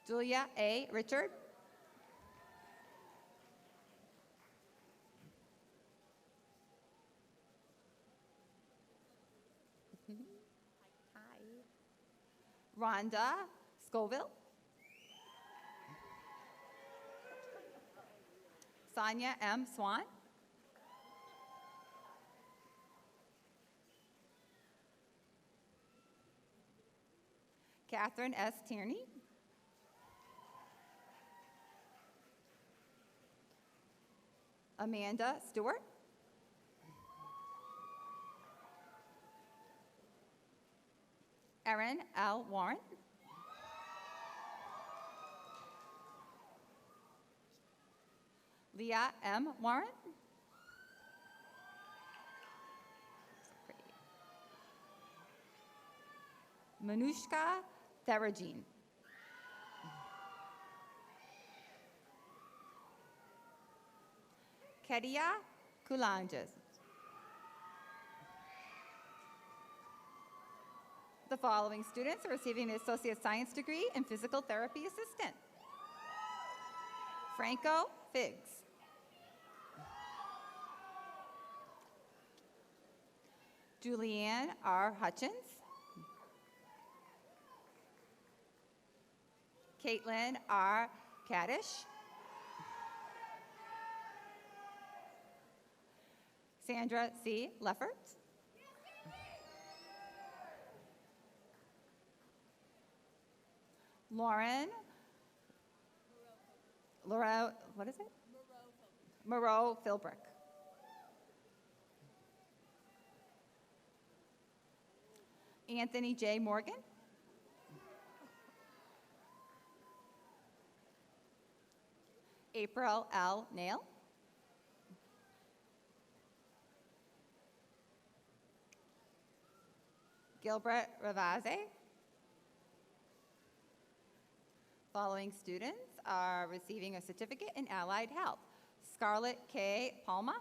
Julia A. Richard. Rhonda Scoville. Sonia M. Swan. Catherine S. Tierney. Amanda Stewart. Erin L. Warren. Leah M. Warren. Manushka Theragine. Kedia Kulanges. The following students are receiving an Associate Science degree in Physical Therapy Assistant. Franco Figs. Julianne R. Hutchins. Caitlin R. Kaddish. Sandra C. Leffert. Lauren. Laura, what is it? Moreau Philbrick. Anthony J. Morgan. April L. Nail. Gilbert Ravazzi. Following students are receiving a certificate in Allied Health. Scarlett K. Palma.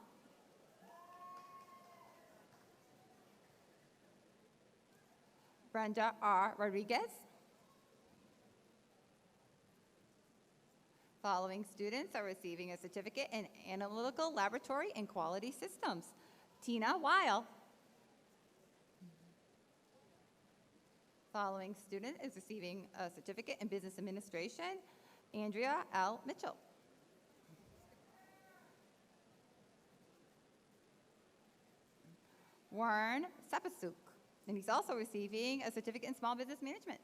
Brenda R. Rodriguez. Following students are receiving a certificate in Analytical Laboratory and Quality Systems. Tina Weil. Following student is receiving a certificate in Business Administration. Andrea L. Mitchell. Warren Sapasuk, and he's also receiving a certificate in Small Business Management.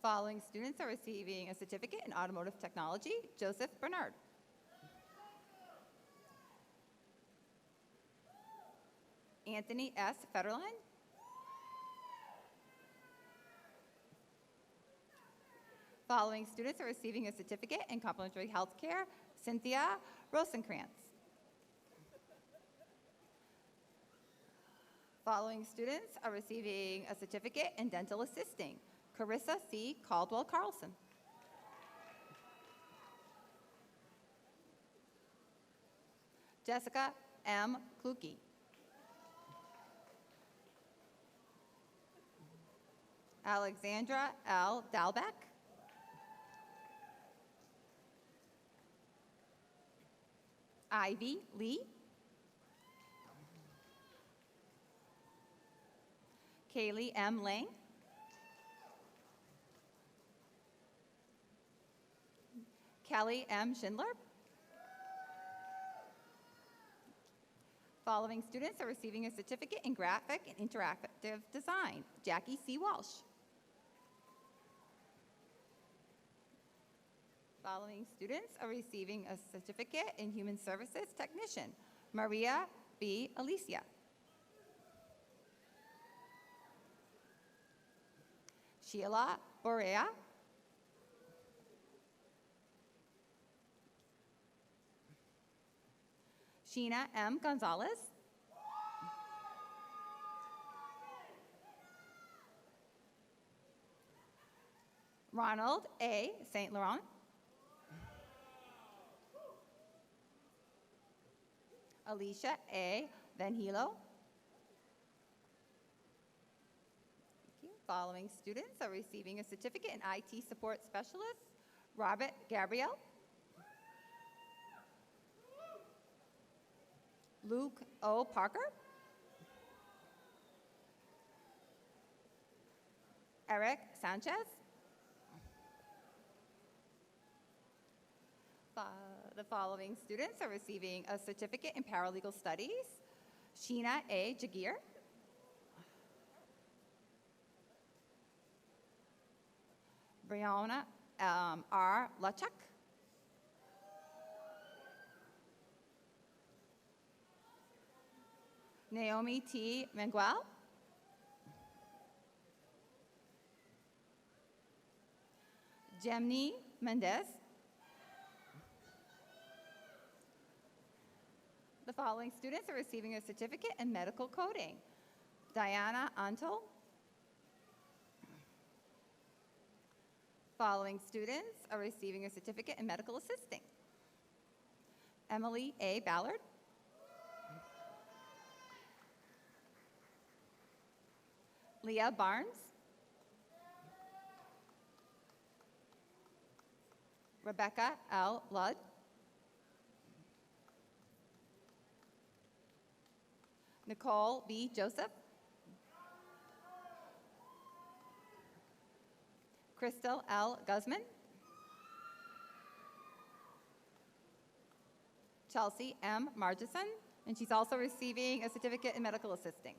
Following students are receiving a certificate in Automotive Technology. Joseph Bernard. Anthony S. Federline. Following students are receiving a certificate in Complementary Health Care. Cynthia Rosenkrantz. Following students are receiving a certificate in Dental Assisting. Carissa C. Caldwell Carlson. Jessica M. Kluge. Alexandra L. Dalbeck. Ivy Lee. Kaylee M. Lang. Kelly M. Schindler. Following students are receiving a certificate in Graphic and Interactive Design. Jackie C. Walsh. Following students are receiving a certificate in Human Services Technician. Maria B. Alicia. Sheila Borea. Sheena M. Gonzalez. Ronald A. St. Laurent. Alicia A. Van Hilo. Following students are receiving a certificate in IT Support Specialist. Robert Gabriel. Luke O. Parker. Eric Sanchez. The following students are receiving a certificate in Paralegal Studies. Sheena A. Jagir. Brianna R. Luchuk. Naomi T. Manguel. Jemny Mendez. following students are receiving a certificate in medical coding. Diana Antle. Following students are receiving a certificate in medical assisting. Emily A. Ballard. Leah Barnes. Rebecca L. Ludd. Nicole B. Joseph. Crystal L. Guzman. Chelsea M. Margison, and she's also receiving a certificate in medical assisting.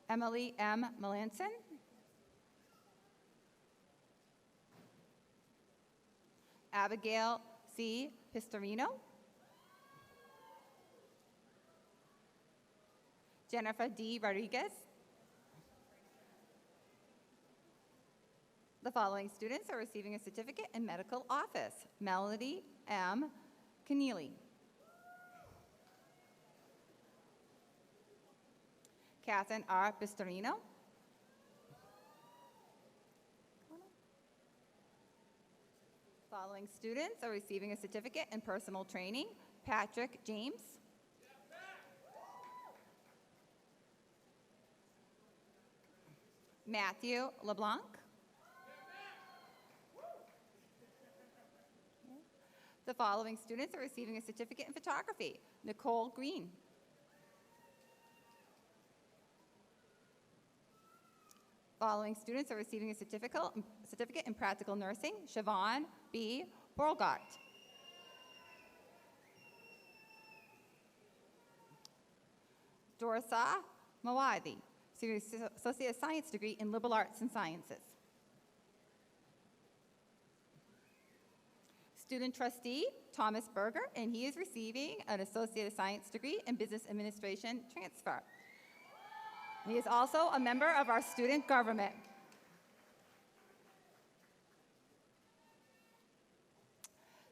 Emily M. Melanson. Abigail C. Pistorino. Jennifer D. Rodriguez. The following students are receiving a certificate in medical office. Melody M. Keneally. Catherine R. Pistorino. Following students are receiving a certificate in personal training. Patrick James. Matthew LeBlanc. The following students are receiving a certificate in photography. Nicole Green. Following students are receiving a certificate in practical nursing. Siobhan B. Borgart. Dorsa Mawadi, Associate of Science degree in Liberal Arts and Sciences. Student trustee, Thomas Berger, and he is receiving an Associate of Science degree in Business Administration transfer. He is also a member of our student government.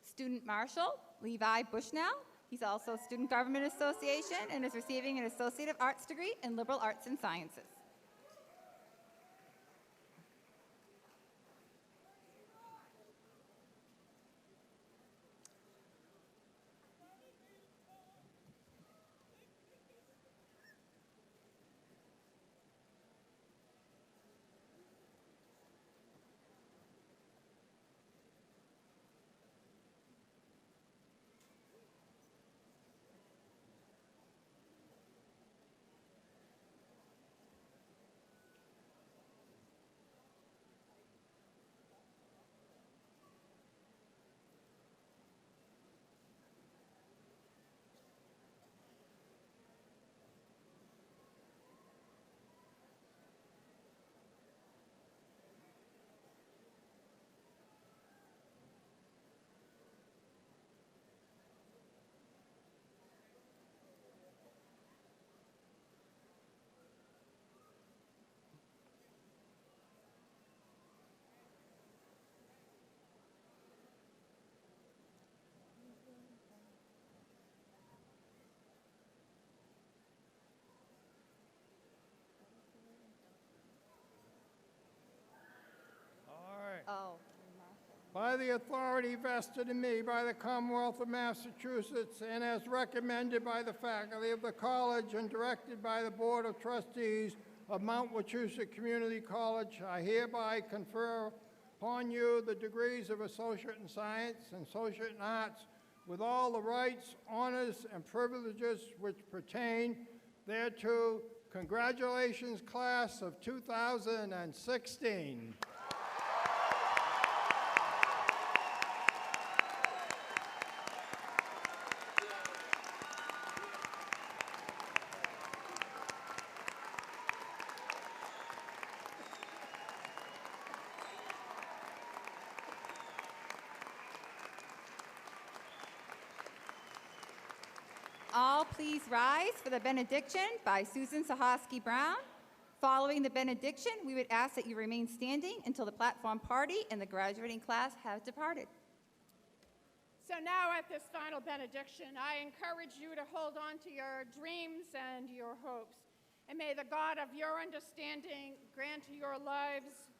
Student marshal, Levi Bushnell. He's also a Student Government Association and is receiving an Associate of Arts degree in Liberal Arts and Sciences. By the authority vested in me by the Commonwealth of Massachusetts and as recommended by the faculty of the college and directed by the Board of Trustees of Mount Wachusett Community College, I hereby confer upon you the degrees of Associate in Science and Associate in Arts with all the rights, honors, and privileges which pertain thereto. Congratulations, class of 2016. All please rise for the benediction by Susan Sahoski Brown. Following the benediction, we would ask that you remain standing until the platform party and the graduating class have departed. So now at this final benediction, I encourage you to hold on to your dreams and your hopes. And may the God of your understanding grant your lives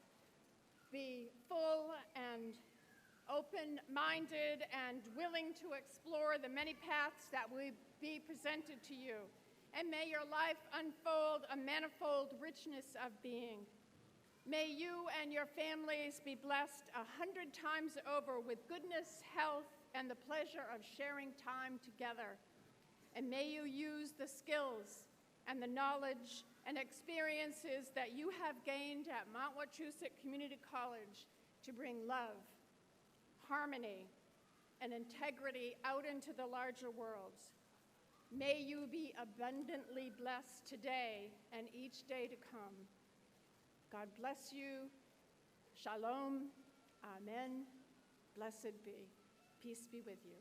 be full and open-minded and willing to explore the many paths that will be presented to you. And may your life unfold a manifold richness of being. May you and your families be blessed 100 times over with goodness, health, and the pleasure of sharing time together. And may you use the skills and the knowledge and experiences that you have gained at Mount Wachusett Community College to bring love, harmony, and integrity out into the larger world. May you be abundantly blessed today and each day to come. God bless you. Shalom. Amen. Blessed be. Peace be with you.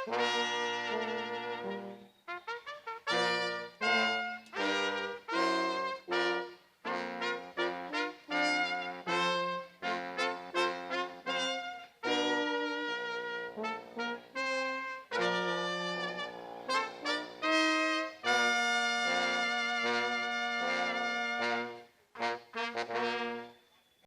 Thank you.